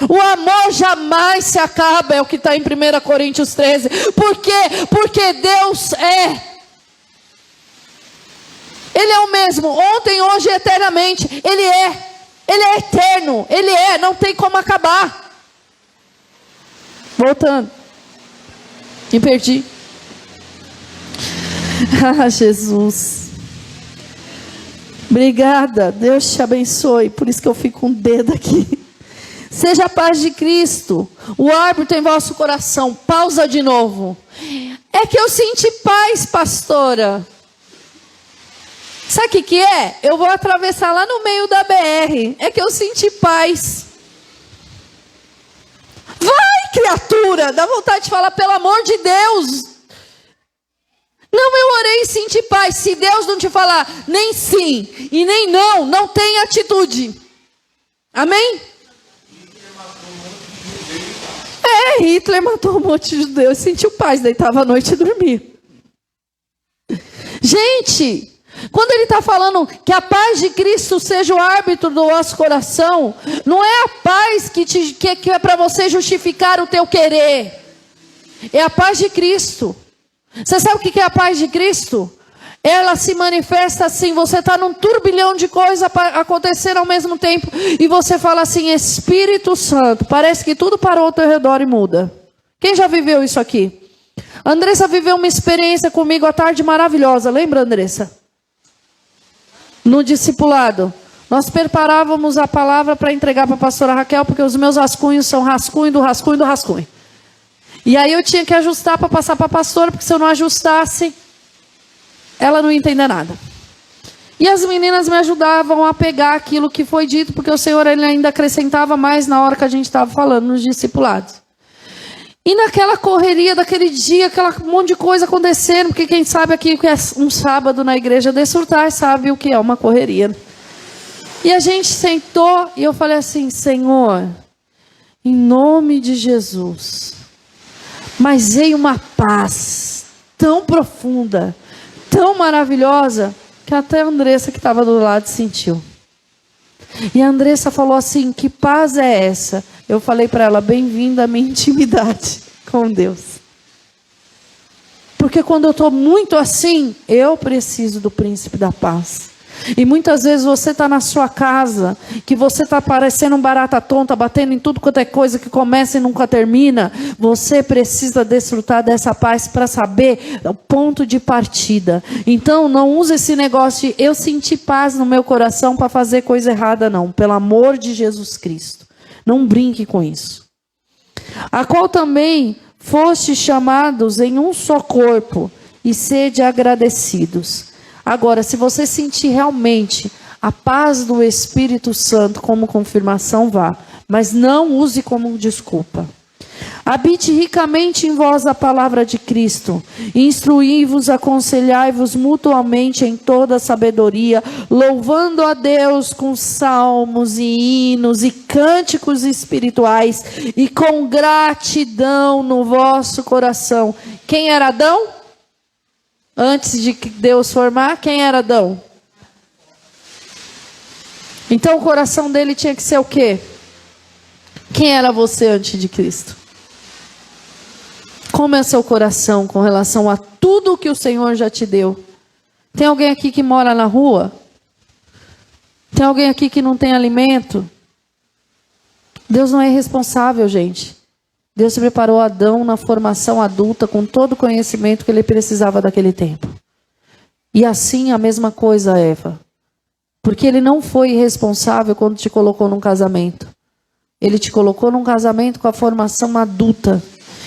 O amor jamais se acaba, é o que está em 1 Coríntios 13. Por quê? Porque Deus Ele é o mesmo, ontem, hoje e eternamente. Ele é eterno, não tem como acabar. Voltando, me perdi. Ah, Jesus. Obrigada, Deus te abençoe. Por isso que eu fico com um dedo aqui. Seja a paz de Cristo o árbitro em vosso coração. Pausa de novo. É que eu senti paz, pastora. Sabe o que é? Eu vou atravessar lá no meio da BR. É que eu senti paz. Vai, criatura! Dá vontade de falar, pelo amor de Deus. Não, eu orei e senti paz. Se Deus não te falar nem sim e nem não, não tem atitude. Amém? Hitler matou um monte de judeus. Sentiu paz, deitava à noite e dormia. Gente, quando ele está falando que a paz de Cristo seja o árbitro do nosso coração, não é a paz que é para você justificar o teu querer. É a paz de Cristo. Você sabe o que é a paz de Cristo? Ela se manifesta assim, você está num turbilhão de coisas acontecendo ao mesmo tempo, e você fala assim, Espírito Santo, parece que tudo parou ao teu redor e muda. Quem já viveu isso aqui? A Andressa viveu uma experiência comigo à tarde maravilhosa, lembra, Andressa? No discipulado, nós preparávamos a palavra para entregar para a pastora Raquel, porque os meus rascunhos são rascunho do rascunho do rascunho. E aí eu tinha que ajustar para passar para a pastora, porque se eu não ajustasse, ela não ia entender nada. E as meninas me ajudavam a pegar aquilo que foi dito, porque o Senhor ele ainda acrescentava mais na hora que a gente estava falando nos discipulados. E naquela correria daquele dia, aquela monte de coisa acontecendo, porque quem sabe aqui que é um sábado na igreja de Surtai sabe o que é uma correria. E a gente sentou e eu falei assim, Senhor, em nome de Jesus, mas veio uma paz tão profunda, tão maravilhosa, que até a Andressa que estava do lado sentiu. E a Andressa falou assim, que paz é essa? Eu falei para ela, bem-vinda à minha intimidade com Deus. Porque quando eu estou muito assim, eu preciso do príncipe da paz. E muitas vezes você está na sua casa, que você está parecendo um barata tonta, batendo em tudo quanto é coisa que começa e nunca termina. Você precisa desfrutar dessa paz para saber o ponto de partida. Então não use esse negócio de eu senti paz no meu coração para fazer coisa errada, não. Pelo amor de Jesus Cristo. Não brinque com isso. A qual também foste chamados em um só corpo, e sede agradecidos. Agora, se você sentir realmente a paz do Espírito Santo como confirmação, vá. Mas não use como desculpa. Habite ricamente em vós a palavra de Cristo. Instruí-vos, aconselhai-vos mutuamente em toda a sabedoria, louvando a Deus com salmos e hinos e cânticos espirituais e com gratidão no vosso coração. Quem era Adão? Antes de Deus formar, quem era Adão? Então o coração dele tinha que ser o quê? Quem era você antes de Cristo? Como é o seu coração com relação a tudo que o Senhor já te deu? Tem alguém aqui que mora na rua? Tem alguém aqui que não tem alimento? Deus não é irresponsável, gente. Deus preparou Adão na formação adulta com todo o conhecimento que ele precisava daquele tempo. E assim a mesma coisa, Eva. Porque ele não foi irresponsável quando te colocou num casamento. Ele te colocou num casamento com a formação adulta.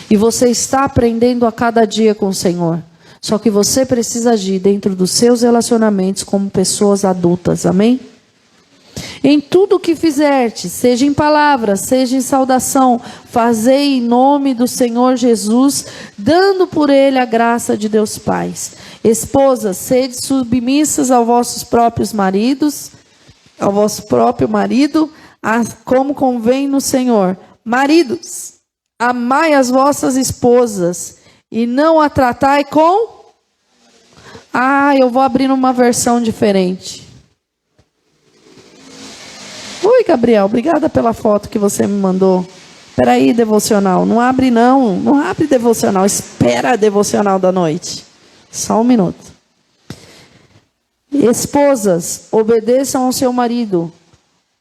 E você está aprendendo a cada dia com o Senhor. Só que você precisa agir dentro dos seus relacionamentos como pessoas adultas. Amém? Em tudo o que fizerdes, seja em palavra, seja em saudação, fazei em nome do Senhor Jesus, dando por ele a graça de Deus Pai. Esposas, sede submissas aos vossos próprios maridos, ao vosso próprio marido, como convém no Senhor. Maridos, amai as vossas esposas e não a tratai com... eu vou abrir uma versão diferente. Oi, Gabriel, obrigada pela foto que você me mandou. Espera aí, devocional. Não abre não, não abre devocional. Espera a devocional da noite. Só um minuto. Esposas, obedeçam ao seu marido,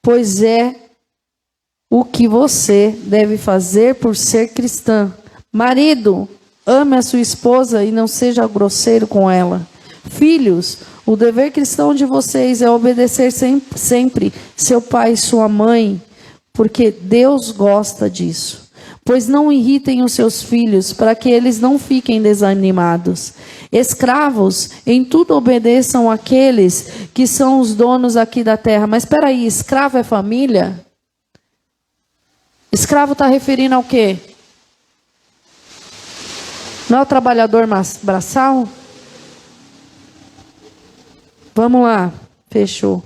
pois é o que você deve fazer por ser cristã. Marido, ame a sua esposa e não seja grosseiro com ela. Filhos, o dever cristão de vocês é obedecer sempre seu pai e sua mãe, porque Deus gosta disso. Pois não irritem os seus filhos, para que eles não fiquem desanimados. Escravos, em tudo obedeçam àqueles que são os donos aqui da terra. Mas espera aí, escravo é família? Escravo está referindo ao quê? Não é o trabalhador braçal? Vamos lá, fechou.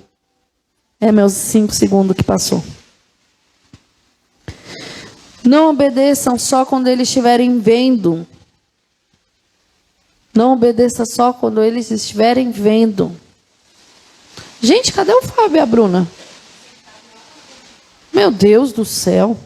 É meus 5 segundos que passou. Não obedeçam só quando eles estiverem vendo. Não obedeça só quando eles estiverem vendo. Gente, cadê o Fábio e a Bruna? Meu Deus do céu.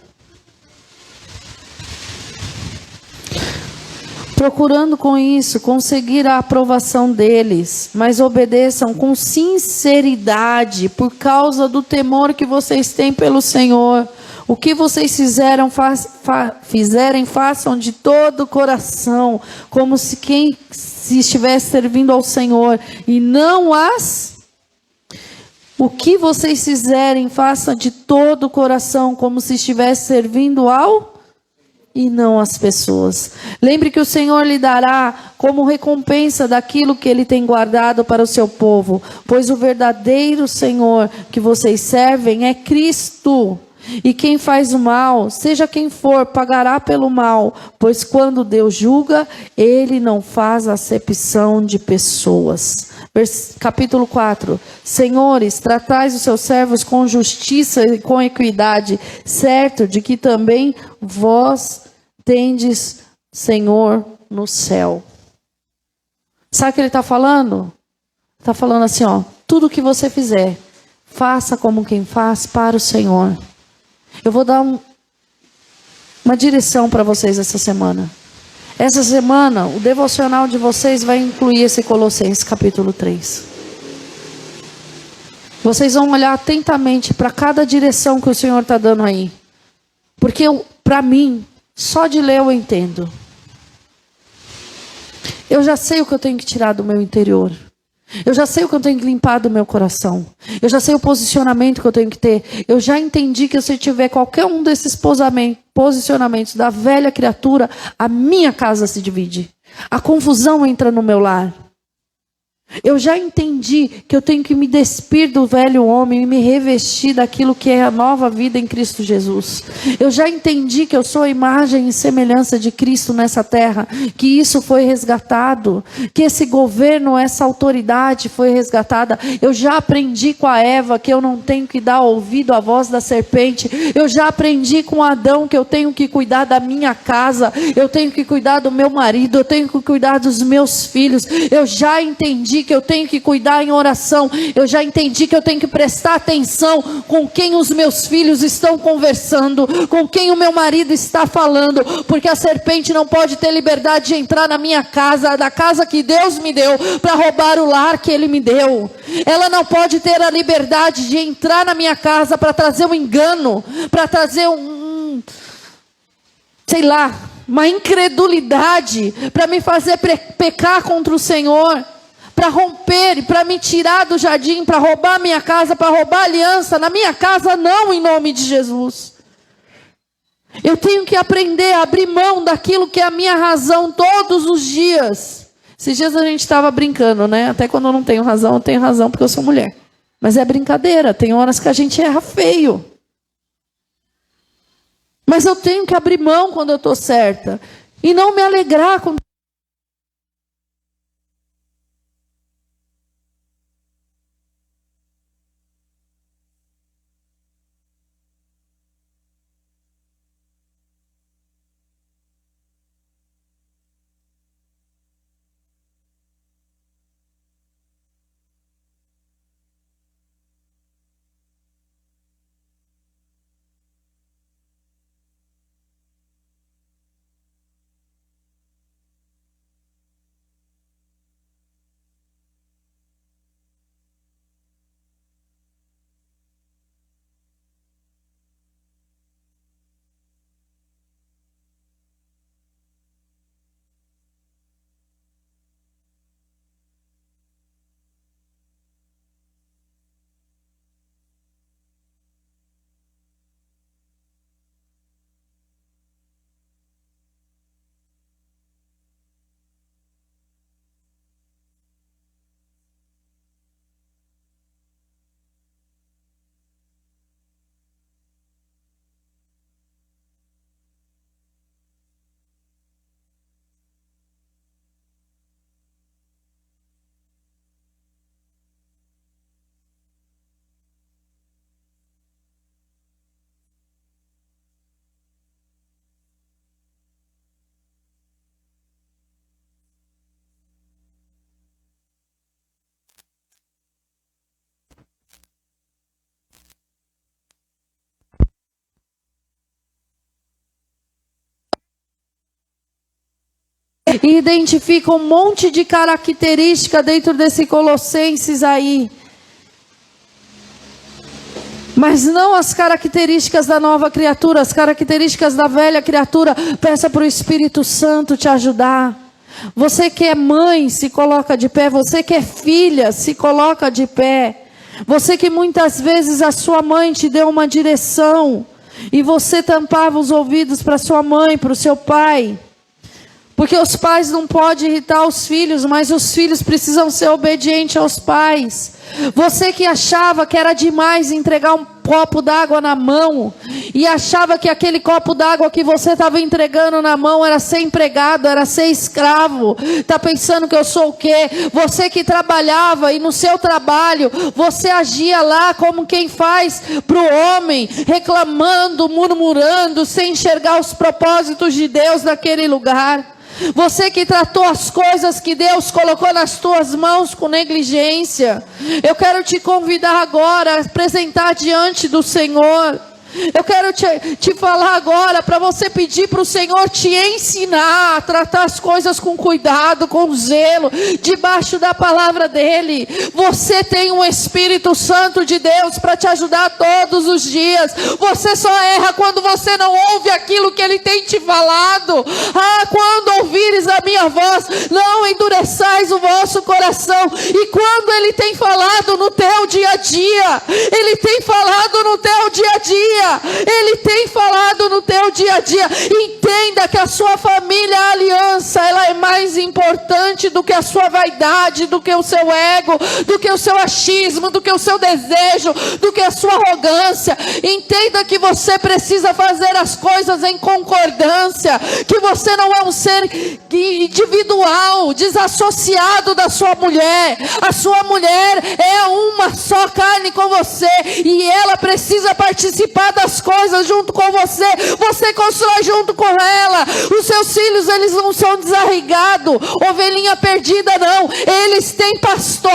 Procurando com isso conseguir a aprovação deles, mas obedeçam com sinceridade, por causa do temor que vocês têm pelo Senhor. O que vocês fizerem, façam de todo o coração, como se estivesse servindo ao Senhor, e não O que vocês fizerem, façam de todo o coração, como se estivesse servindo ao e não as pessoas. Lembre que o Senhor lhe dará como recompensa daquilo que Ele tem guardado para o seu povo, pois o verdadeiro Senhor que vocês servem é Cristo. E quem faz o mal, seja quem for, pagará pelo mal, pois quando Deus julga, Ele não faz acepção de pessoas. Capítulo 4. Senhores, tratais os seus servos com justiça e com equidade, certo de que também vós tendes Senhor no céu. Sabe o que ele está falando? Está falando assim, tudo que você fizer, faça como quem faz para o Senhor. Eu vou dar uma direção para vocês essa semana. Essa semana, o devocional de vocês vai incluir esse Colossenses capítulo 3. Vocês vão olhar atentamente para cada direção que o Senhor está dando aí. Porque para mim, só de ler eu entendo. Eu já sei o que eu tenho que tirar do meu interior. Eu já sei o que eu tenho que limpar do meu coração. Eu já sei o posicionamento que eu tenho que ter. Eu já entendi que se eu tiver qualquer um desses posicionamentos da velha criatura, a minha casa se divide. A confusão entra no meu lar. Eu já entendi que eu tenho que me despir do velho homem e me revestir daquilo que é a nova vida em Cristo Jesus. Eu já entendi que eu sou a imagem e semelhança de Cristo nessa terra, que isso foi resgatado, que esse governo, essa autoridade foi resgatada. Eu já aprendi com a Eva que eu não tenho que dar ouvido à voz da serpente. Eu já aprendi com Adão que eu tenho que cuidar da minha casa, eu tenho que cuidar do meu marido, eu tenho que cuidar dos meus filhos. Eu já entendi que eu tenho que cuidar em oração. Eu já entendi que eu tenho que prestar atenção com quem os meus filhos estão conversando, com quem o meu marido está falando, porque a serpente não pode ter liberdade de entrar na minha casa, da casa que Deus me deu, para roubar o lar que Ele me deu. Ela não pode ter a liberdade de entrar na minha casa para trazer um engano, para trazer sei lá, uma incredulidade, para me fazer pecar contra o Senhor, para romper, para me tirar do jardim, para roubar a minha casa, para roubar a aliança. Na minha casa não, em nome de Jesus. Eu tenho que aprender a abrir mão daquilo que é a minha razão todos os dias. Esses dias a gente estava brincando, né? Até quando eu não tenho razão porque eu sou mulher. Mas é brincadeira, tem horas que a gente erra feio. Mas eu tenho que abrir mão quando eu estou certa. E não me alegrar com e identifica um monte de característica dentro desse Colossenses aí. Mas não as características da nova criatura, as características da velha criatura. Peça para o Espírito Santo te ajudar. Você que é mãe, se coloca de pé. Você que é filha, se coloca de pé. Você que muitas vezes a sua mãe te deu uma direção e você tampava os ouvidos para sua mãe, para o seu pai. Porque os pais não podem irritar os filhos, mas os filhos precisam ser obedientes aos pais. Você que achava que era demais entregar um copo d'água na mão, e achava que aquele copo d'água que você estava entregando na mão era ser empregado, era ser escravo. Está pensando que eu sou o quê? Você que trabalhava e no seu trabalho, você agia lá como quem faz para o homem, reclamando, murmurando, sem enxergar os propósitos de Deus naquele lugar. Você que tratou as coisas que Deus colocou nas tuas mãos com negligência. Eu quero te convidar agora a apresentar diante do Senhor. Eu quero te falar agora para você pedir para o Senhor te ensinar a tratar as coisas com cuidado, com zelo, debaixo da palavra dEle. Você tem um Espírito Santo de Deus para te ajudar todos os dias. Você só erra quando você não ouve aquilo que Ele tem te falado. Quando ouvires a minha voz, não endureçais o vosso coração. E quando Ele tem falado no teu dia a dia, Ele tem falado no teu dia a dia, dia. Ele tem falado no teu dia a dia. Entenda que a sua família, a aliança, ela é mais importante do que a sua vaidade, do que o seu ego, do que o seu achismo, do que o seu desejo, do que a sua arrogância. Entenda que você precisa fazer as coisas em concordância, que você não é um ser individual, desassociado da sua mulher. A sua mulher é uma só carne com você, e ela precisa participar das coisas junto com você. Você constrói junto com ela. Os seus filhos, eles não são desarraigados, ovelhinha perdida não. Eles têm pastor,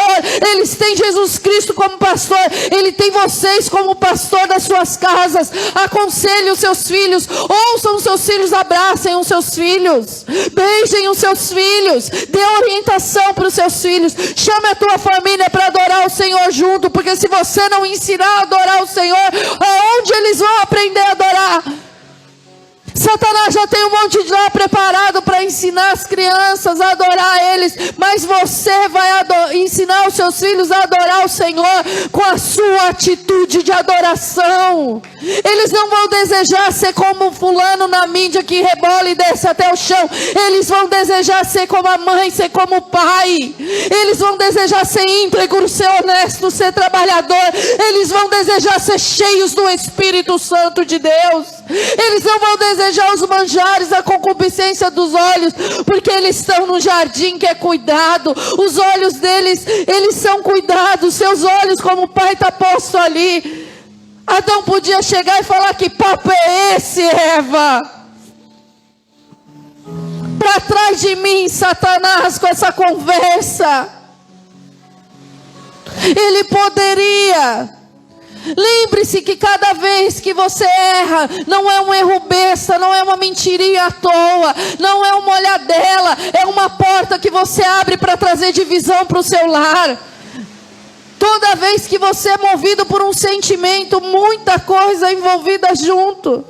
eles têm Jesus Cristo como pastor, ele tem vocês como pastor das suas casas. Aconselhe os seus filhos, ouçam os seus filhos, abracem os seus filhos, beijem os seus filhos, dê orientação para os seus filhos. Chame a tua família para adorar o Senhor junto, porque se você não ensinar a adorar o Senhor, aonde eles vão aprender a adorar? Satanás já tem um monte de lá preparado para ensinar as crianças a adorar eles, mas você vai ensinar os seus filhos a adorar o Senhor com a sua atitude de adoração. Eles não vão desejar ser como fulano na mídia que rebola e desce até o chão. Eles vão desejar ser como a mãe, ser como o pai. Eles vão desejar ser íntegro, ser honesto, ser trabalhador. Eles vão desejar ser cheios do Espírito Santo de Deus. Eles não vão desejar os manjares, a concupiscência dos olhos, porque eles estão no jardim que é cuidado. Os olhos deles, eles são cuidados. Seus olhos, como o pai está posto ali. Adão podia chegar e falar: que papo é esse, Eva? Para trás de mim, Satanás, com essa conversa. Ele poderia. Lembre-se que cada vez que você erra, não é um erro besta, não é uma mentirinha à toa, não é uma olhadela, é uma porta que você abre para trazer divisão para o seu lar. Toda vez que você é movido por um sentimento, muita coisa envolvida junto.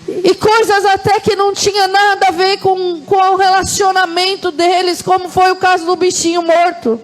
E coisas até que não tinha nada a ver com o relacionamento deles, como foi o caso do bichinho morto.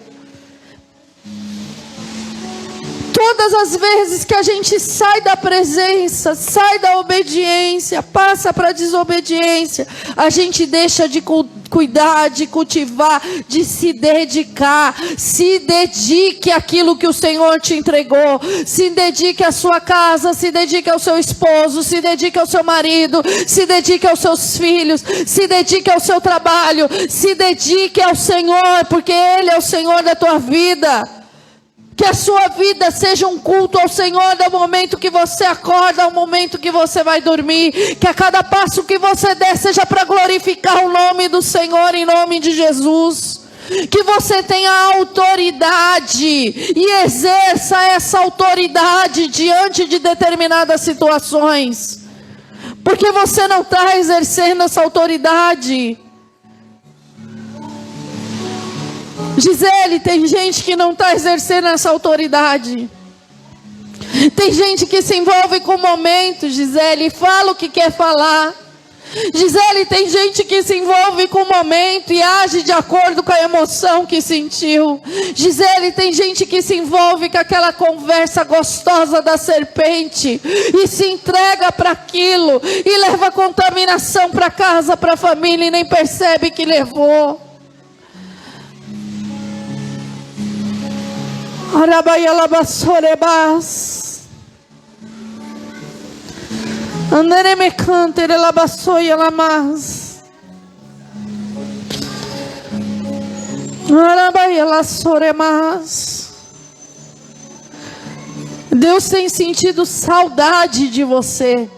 Todas as vezes que a gente sai da presença, sai da obediência, passa para a desobediência, a gente deixa de cuidar, de cultivar, de se dedicar. Se dedique àquilo que o Senhor te entregou. Se dedique à sua casa, se dedique ao seu esposo, se dedique ao seu marido, se dedique aos seus filhos, se dedique ao seu trabalho, se dedique ao Senhor, porque Ele é o Senhor da tua vida. Que a sua vida seja um culto ao Senhor do momento que você acorda ao momento que você vai dormir. Que a cada passo que você der seja para glorificar o nome do Senhor, em nome de Jesus. Que você tenha autoridade e exerça essa autoridade diante de determinadas situações. Porque você não está exercendo essa autoridade. Gisele, tem gente que não está exercendo essa autoridade. Tem gente que se envolve com o momento, Gisele, e fala o que quer falar. Gisele, tem gente que se envolve com o momento e age de acordo com a emoção que sentiu. Gisele, tem gente que se envolve com aquela conversa gostosa da serpente e se entrega para aquilo e leva contaminação para casa, para a família, e nem percebe que levou. Arabayalabassorebas. Andereme cantere labassoia lamas. Arabayalasoremas. Deus tem sentido saudade de você.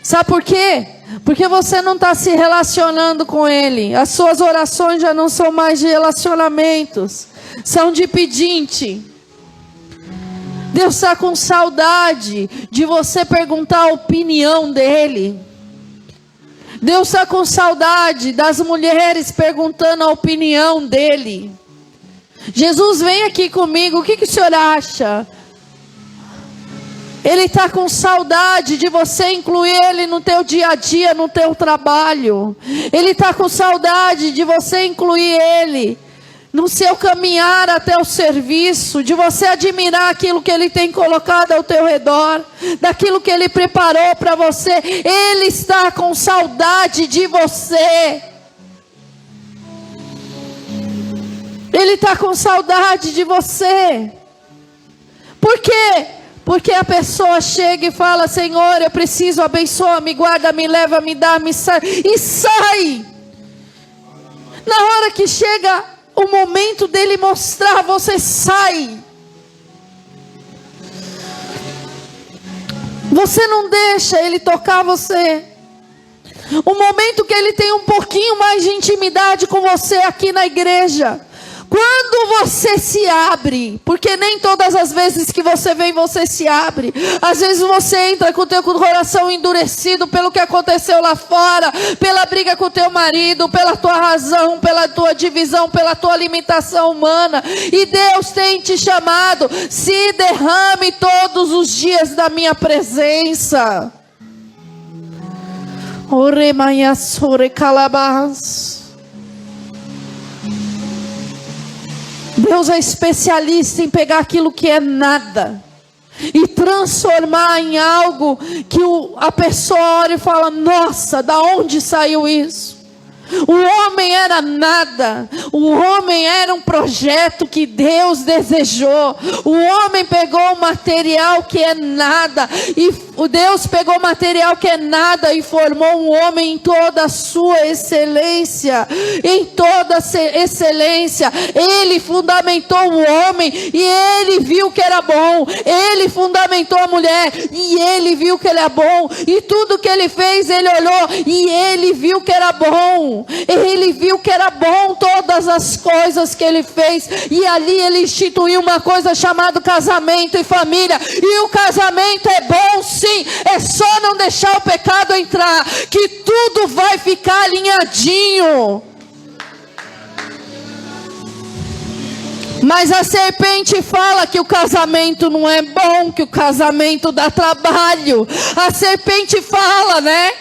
Sabe por quê? Porque você não está se relacionando com Ele. As suas orações já não são mais de relacionamentos, são de pedinte. Deus está com saudade de você perguntar a opinião dEle. Deus está com saudade das mulheres perguntando a opinião dEle. Jesus, vem aqui comigo, o que o senhor acha? Ele está com saudade de você incluir Ele no teu dia a dia, no teu trabalho. Ele está com saudade de você incluir Ele no seu caminhar até o serviço, de você admirar aquilo que Ele tem colocado ao teu redor, daquilo que Ele preparou para você. Ele está com saudade de você. Ele está com saudade de você. Por quê? Porque a pessoa chega e fala: Senhor, eu preciso, abençoa, me guarda, me leva, me dá, me sai. E sai. Na hora que chega o momento dele mostrar, você sai. Você não deixa ele tocar você. O momento que ele tem um pouquinho mais de intimidade com você aqui na igreja. Quando você se abre, porque nem todas as vezes que você vem você se abre. Às vezes você entra com o teu coração endurecido pelo que aconteceu lá fora, pela briga com o teu marido, pela tua razão, pela tua divisão, pela tua limitação humana. E Deus tem te chamado: se derrame todos os dias da minha presença. Ore manhasore calabás. Deus é especialista em pegar aquilo que é nada e transformar em algo que a pessoa olha e fala: nossa, da onde saiu isso? O homem era nada. O homem era um projeto que Deus desejou. O homem pegou o material que é nada, e o Deus pegou o material que é nada e formou um homem em toda a sua excelência. Em toda a excelência. Ele fundamentou o homem e ele viu que era bom. Ele fundamentou a mulher e ele viu que ele é bom. E tudo que ele fez, ele olhou e ele viu que era bom. Ele viu que era bom todas as coisas que ele fez. E ali ele instituiu uma coisa chamada casamento e família. E o casamento é bom sim. É só não deixar o pecado entrar, que tudo vai ficar alinhadinho. Mas a serpente fala que o casamento não é bom, que o casamento dá trabalho. A serpente fala, né?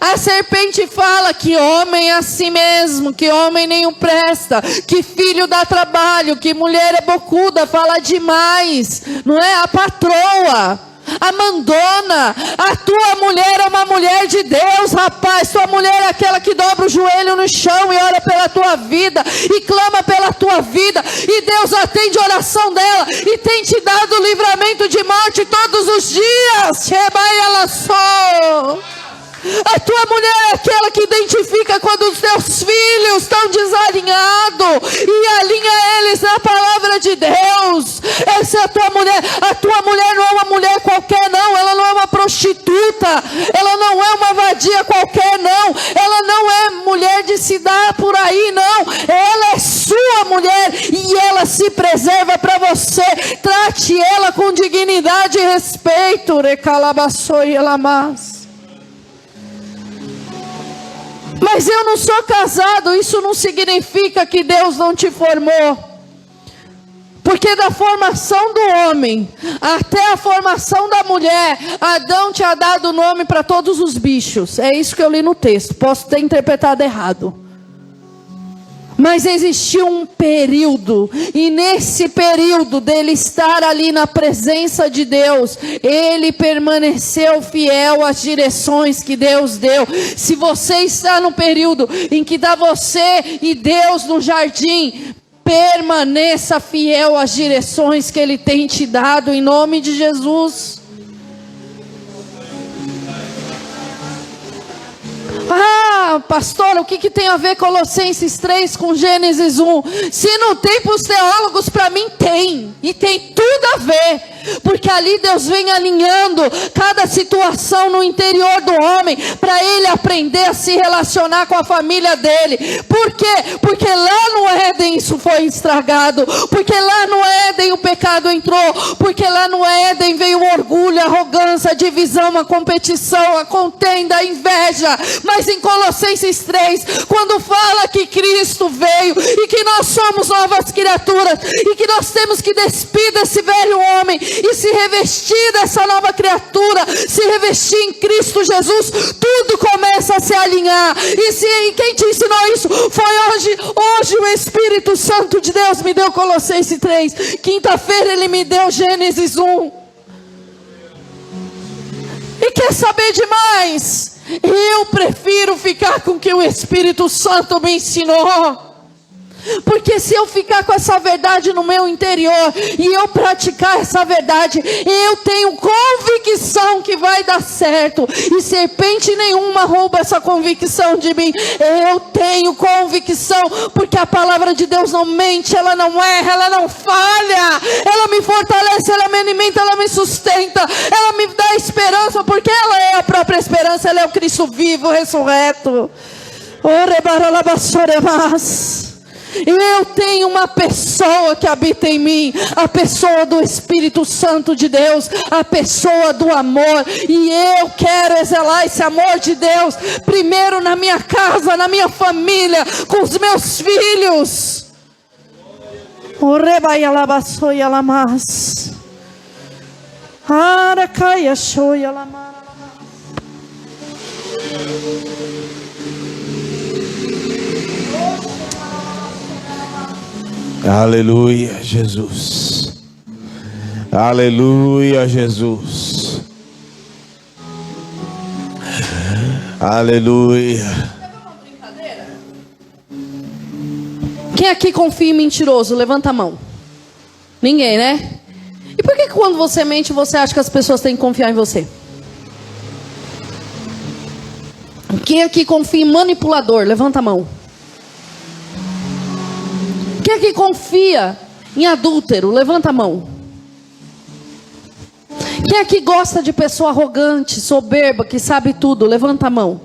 A serpente fala que homem é assim mesmo, que homem nenhum presta, que filho dá trabalho, que mulher é bocuda, fala demais. Não é? A patroa, a mandona. A tua mulher é uma mulher de Deus, rapaz. Tua mulher é aquela que dobra o joelho no chão e ora pela tua vida e clama pela tua vida, e Deus atende a oração dela e tem te dado livramento de morte todos os dias. Shebai ela só. A tua mulher é aquela que identifica quando os teus filhos estão desalinhados e alinha eles na palavra de Deus. Essa é a tua mulher. A tua mulher não é uma mulher qualquer não. Ela não é uma prostituta. Ela não é uma vadia qualquer não. Ela não é mulher de se dar por aí não. Ela é sua mulher e ela se preserva para você. Trate ela com dignidade e respeito. Recalabaçoi elamas. Mas eu não sou casado, isso não significa que Deus não te formou. Porque da formação do homem até a formação da mulher, Adão tinha dado nome para todos os bichos. É isso que eu li no texto, posso ter interpretado errado. Mas existiu um período, e nesse período dele estar ali na presença de Deus, ele permaneceu fiel às direções que Deus deu. Se você está no período em que dá você e Deus no jardim, permaneça fiel às direções que Ele tem te dado, em nome de Jesus. Ah, pastor, o que tem a ver Colossenses 3 com Gênesis 1? Se não tem para os teólogos, para mim tem. E tem tudo a ver. Porque ali Deus vem alinhando cada situação no interior do homem, para ele aprender a se relacionar com a família dele. Por quê? Porque lá no Éden isso foi estragado. Porque lá no Éden o pecado entrou. Porque lá no Éden veio o orgulho, a arrogância, a divisão, a competição, a contenda, a inveja. Mas em Colossenses 3, quando fala que Cristo veio e que nós somos novas criaturas e que nós temos que despir desse velho homem e se revestir dessa nova criatura, se revestir em Cristo Jesus, tudo começa a se alinhar. E quem te ensinou isso? Foi hoje o Espírito Santo de Deus me deu Colossenses 3. Quinta-feira ele me deu Gênesis 1. E quer saber demais? Eu prefiro ficar com o que o Espírito Santo me ensinou. Porque se eu ficar com essa verdade no meu interior e eu praticar essa verdade, eu tenho convicção que vai dar certo. E serpente nenhuma rouba essa convicção de mim. Eu tenho convicção, porque a palavra de Deus não mente, ela não erra, ela não falha. Ela me fortalece, ela me alimenta, ela me sustenta, ela me dá esperança, porque ela é a própria esperança, ela é o Cristo vivo, ressurreto. Eu tenho uma pessoa que habita em mim, a pessoa do Espírito Santo de Deus, a pessoa do amor, e eu quero exalar esse amor de Deus, primeiro na minha casa, na minha família, com os meus filhos. Aleluia, Jesus. Aleluia, Jesus. Aleluia. Quem aqui confia em mentiroso? Levanta a mão. Ninguém, né? E por que quando você mente, você acha que as pessoas têm que confiar em você? Quem aqui confia em manipulador? Levanta a mão. Quem aqui confia em adúltero? Levanta a mão. Quem aqui gosta de pessoa arrogante, soberba, que sabe tudo? Levanta a mão.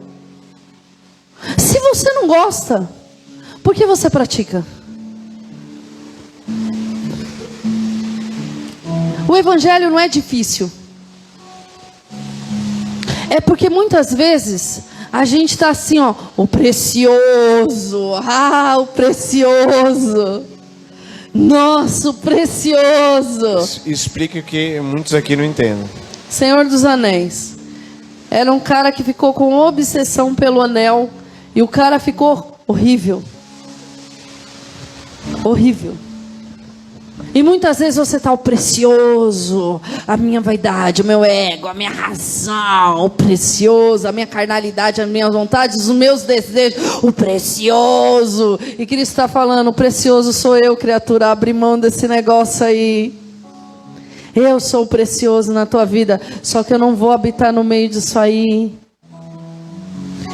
Se você não gosta, por que você pratica? O evangelho não é difícil. É porque muitas vezes a gente está assim, ó, o precioso, o precioso, nossa, o precioso. Explica o que muitos aqui não entendem. Senhor dos Anéis, era um cara que ficou com obsessão pelo anel, e o cara ficou horrível, horrível. E muitas vezes você está o precioso, a minha vaidade, o meu ego, a minha razão, o precioso, a minha carnalidade, as minhas vontades, os meus desejos, o precioso. E Cristo está falando, o precioso sou eu, criatura, abre mão desse negócio aí. Eu sou o precioso na tua vida, só que eu não vou habitar no meio disso aí.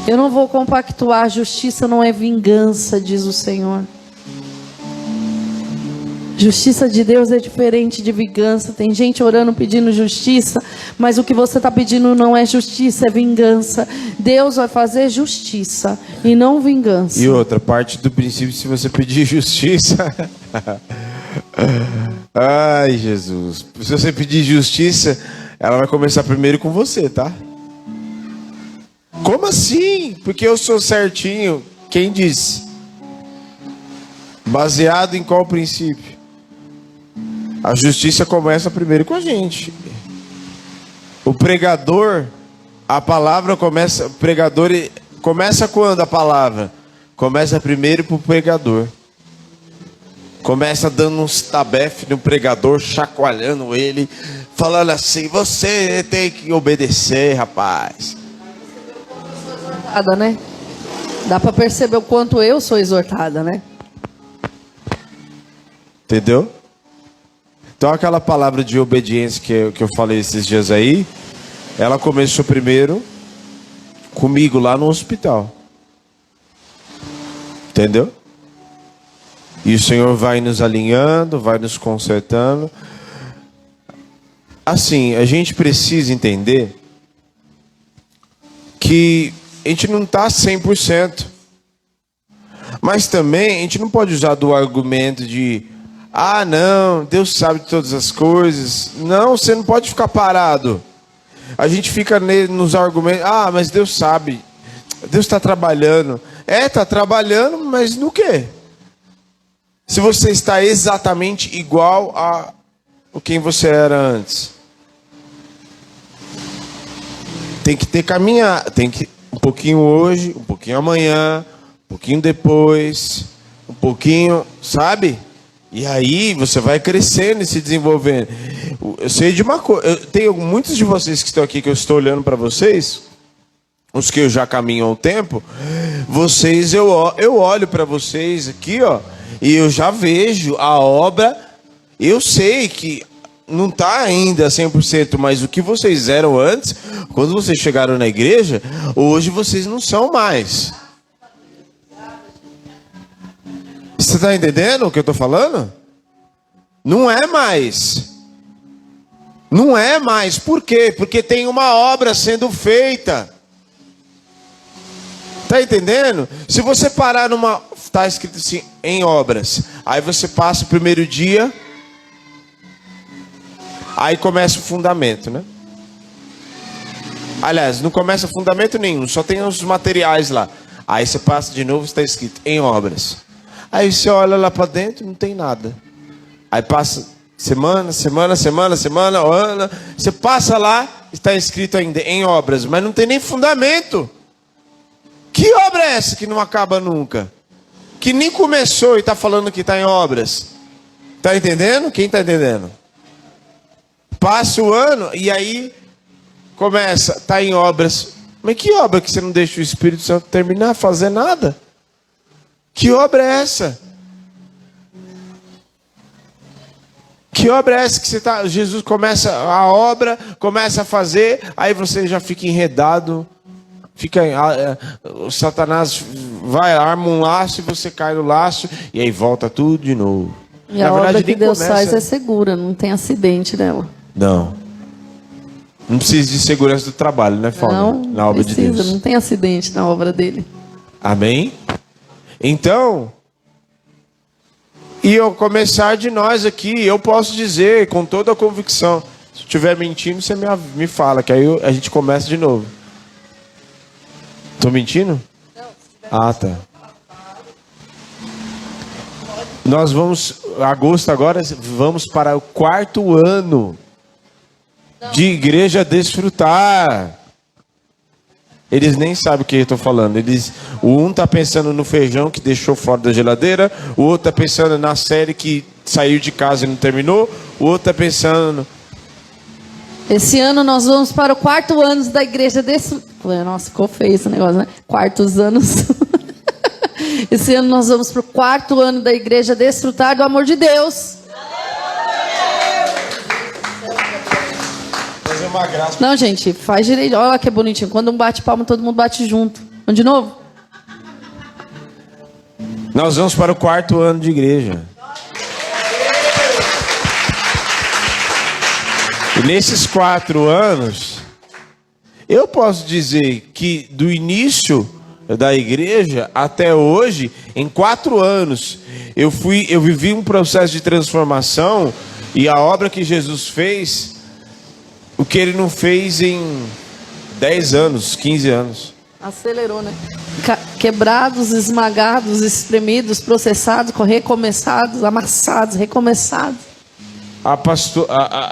Eu não vou compactuar, justiça não é vingança, diz o Senhor. Justiça de Deus é diferente de vingança. Tem gente orando pedindo justiça, mas o que você está pedindo não é justiça, é vingança. Deus vai fazer justiça e não vingança. E outra parte do princípio, se você pedir justiça... Ai, Jesus. Se você pedir justiça, ela vai começar primeiro com você, tá? Como assim? Porque eu sou certinho. Quem disse? Baseado em qual princípio? A justiça começa primeiro com a gente. O pregador, a palavra começa... O pregador começa quando a palavra? Começa primeiro pro pregador. Começa dando uns tabef no pregador, chacoalhando ele, falando assim, você tem que obedecer, rapaz. Né? Dá para perceber o quanto eu sou exortada, né? Entendeu? Então aquela palavra de obediência que eu falei esses dias aí, ela começou primeiro comigo lá no hospital. Entendeu? E o Senhor vai nos alinhando, vai nos consertando. Assim, a gente precisa entender que a gente não está 100%. Mas também a gente não pode usar do argumento de... Ah, não, Deus sabe de todas as coisas. Não, você não pode ficar parado. A gente fica nos argumentos. Ah, mas Deus sabe. Deus está trabalhando. Está trabalhando, mas no quê? Se você está exatamente igual ou quem você era antes? Tem que ter caminhar, tem que um pouquinho hoje, um pouquinho amanhã, um pouquinho depois, um pouquinho, sabe? E aí você vai crescendo e se desenvolvendo. Eu sei de uma coisa, eu tenho muitos de vocês que estão aqui que eu estou olhando para vocês, os que eu já caminho há um tempo, vocês eu olho para vocês aqui, ó, e eu já vejo a obra. Eu sei que não está ainda 100%, mas o que vocês eram antes, quando vocês chegaram na igreja, hoje vocês não são mais. Você está entendendo o que eu estou falando? Não é mais. Não é mais. Por quê? Porque tem uma obra sendo feita. Está entendendo? Se você parar numa... Está escrito assim, em obras. Aí você passa o primeiro dia... Aí começa o fundamento, né? Aliás, não começa fundamento nenhum, só tem os materiais lá. Aí você passa de novo, está escrito em obras. Aí você olha lá para dentro, não tem nada. Aí passa semana, ano. Você passa lá, está escrito ainda em obras, mas não tem nem fundamento. Que obra é essa que não acaba nunca? Que nem começou e está falando que está em obras. Está entendendo? Quem está entendendo? Passa o ano e aí começa, está em obras. Mas que obra que você não deixa o Espírito Santo terminar, fazer nada? Que obra é essa? Que obra é essa que você tá? Jesus começa a obra, começa a fazer, aí você já fica enredado, o Satanás vai, arma um laço e você cai no laço, e aí volta tudo de novo. E na a verdade, obra que Deus faz é segura, não tem acidente nela. Não. Não precisa de segurança do trabalho, né, Fábio? Não, na obra de Deus. Não tem acidente na obra dele. Amém? Então, e ao começar de nós aqui, eu posso dizer com toda a convicção, se eu estiver mentindo, você me fala, que aí a gente começa de novo. Estou mentindo? Não. Ah, tá. Nós vamos, agosto agora, vamos para o 4º ano de igreja Desfrutar. Eles nem sabem o que eu estou falando. O um está pensando no feijão que deixou fora da geladeira, o outro está pensando na série que saiu de casa e não terminou, o outro está pensando... Esse ano nós vamos para o 4º ano da igreja Desfrutar. Nossa, ficou feio esse negócio, né? 4 anos. Esse ano nós vamos para o 4º ano da igreja Desfrutar do amor de Deus. Fazer uma graça. Não, gente, faz direito. Olha lá que bonitinho. Quando um bate palma, todo mundo bate junto. Vamos de novo? Nós vamos para o 4º ano de igreja. E nesses 4 anos, eu posso dizer que do início da igreja até hoje, em 4 anos, eu vivi um processo de transformação, e a obra que Jesus fez, o que ele não fez em 10 anos, 15 anos. Acelerou, né? Quebrados, esmagados, espremidos, processados, recomeçados, amassados, recomeçados.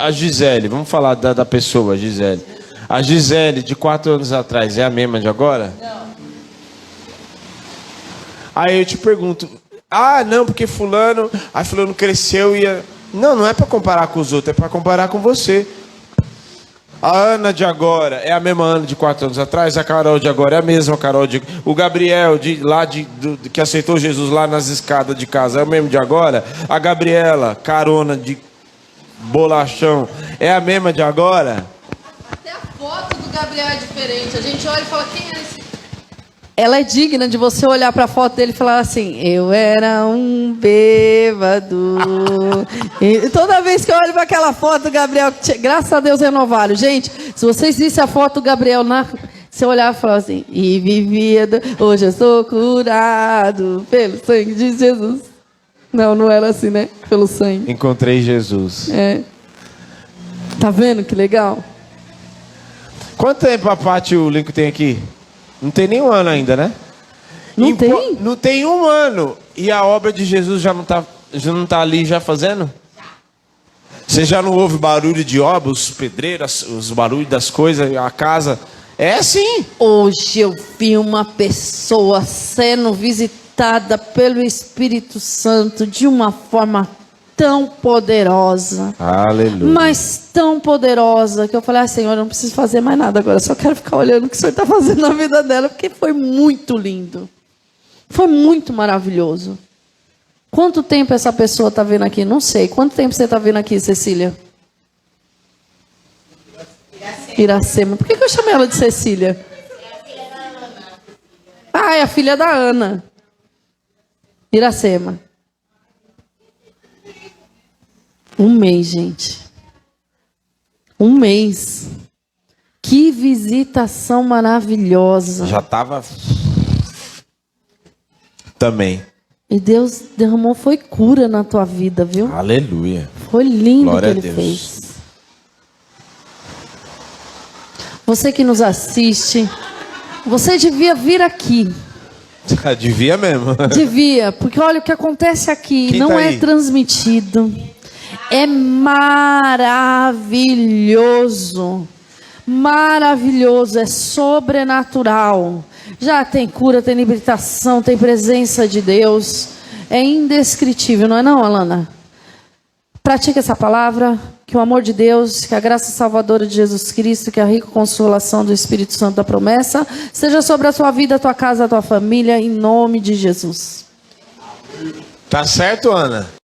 A Gisele, vamos falar da pessoa, a Gisele. A Gisele de 4 anos atrás é a mesma de agora? Não. Aí eu te pergunto, não, porque fulano cresceu e... Não é para comparar com os outros, é para comparar com você. A Ana de agora é a mesma Ana de 4 anos atrás, a Carol de agora é a mesma Carol o Gabriel que aceitou Jesus lá nas escadas de casa é o mesmo de agora. A Gabriela, carona de bolachão, é a mesma de agora. Até a foto do Gabriel é diferente. A gente olha e fala, quem é esse? Ela é digna de você olhar para a foto dele e falar assim, eu era um bêbado. E toda vez que eu olho para aquela foto do Gabriel, graças a Deus renovaram. Gente, se vocês vissem a foto do Gabriel, você olhava e falava assim, e vivia, hoje eu sou curado pelo sangue de Jesus. Não era assim, né? Pelo sangue. Encontrei Jesus. É. Tá vendo que legal? Quanto tempo a Paty e o Lincoln tem aqui? Não tem nem 1 ano ainda, né? Não tem? Não tem 1 ano. E a obra de Jesus já não tá ali já fazendo? Você já não ouve barulho de obras, os pedreiros, os barulhos das coisas, a casa? É assim. Hoje eu vi uma pessoa sendo visitada pelo Espírito Santo de uma forma tão poderosa. Aleluia. Mas tão poderosa que eu falei, Senhor, eu não preciso fazer mais nada agora. Eu só quero ficar olhando o que o Senhor está fazendo na vida dela, porque foi muito lindo. Foi muito maravilhoso. Quanto tempo essa pessoa está vindo aqui? Não sei. Quanto tempo você está vindo aqui, Cecília? Iracema. Por que eu chamei ela de Cecília? Ah, é a filha da Ana. Iracema. Um mês, gente. Um mês. Que visitação maravilhosa. Já estava também. E Deus derramou, foi cura na tua vida, viu? Aleluia. Foi lindo Glória que a Ele Deus. fez. Você que nos assiste, você devia vir aqui. Devia mesmo. Devia, porque olha o que acontece aqui, Quem não tá é aí? transmitido. É maravilhoso. Maravilhoso, é sobrenatural. Já tem cura, tem libertação, tem presença de Deus. É indescritível, não é não, Alana? Pratique essa palavra, que o amor de Deus, que a graça salvadora de Jesus Cristo, que a rica consolação do Espírito Santo da promessa, seja sobre a tua vida, a tua casa, a tua família, em nome de Jesus. Tá certo, Ana?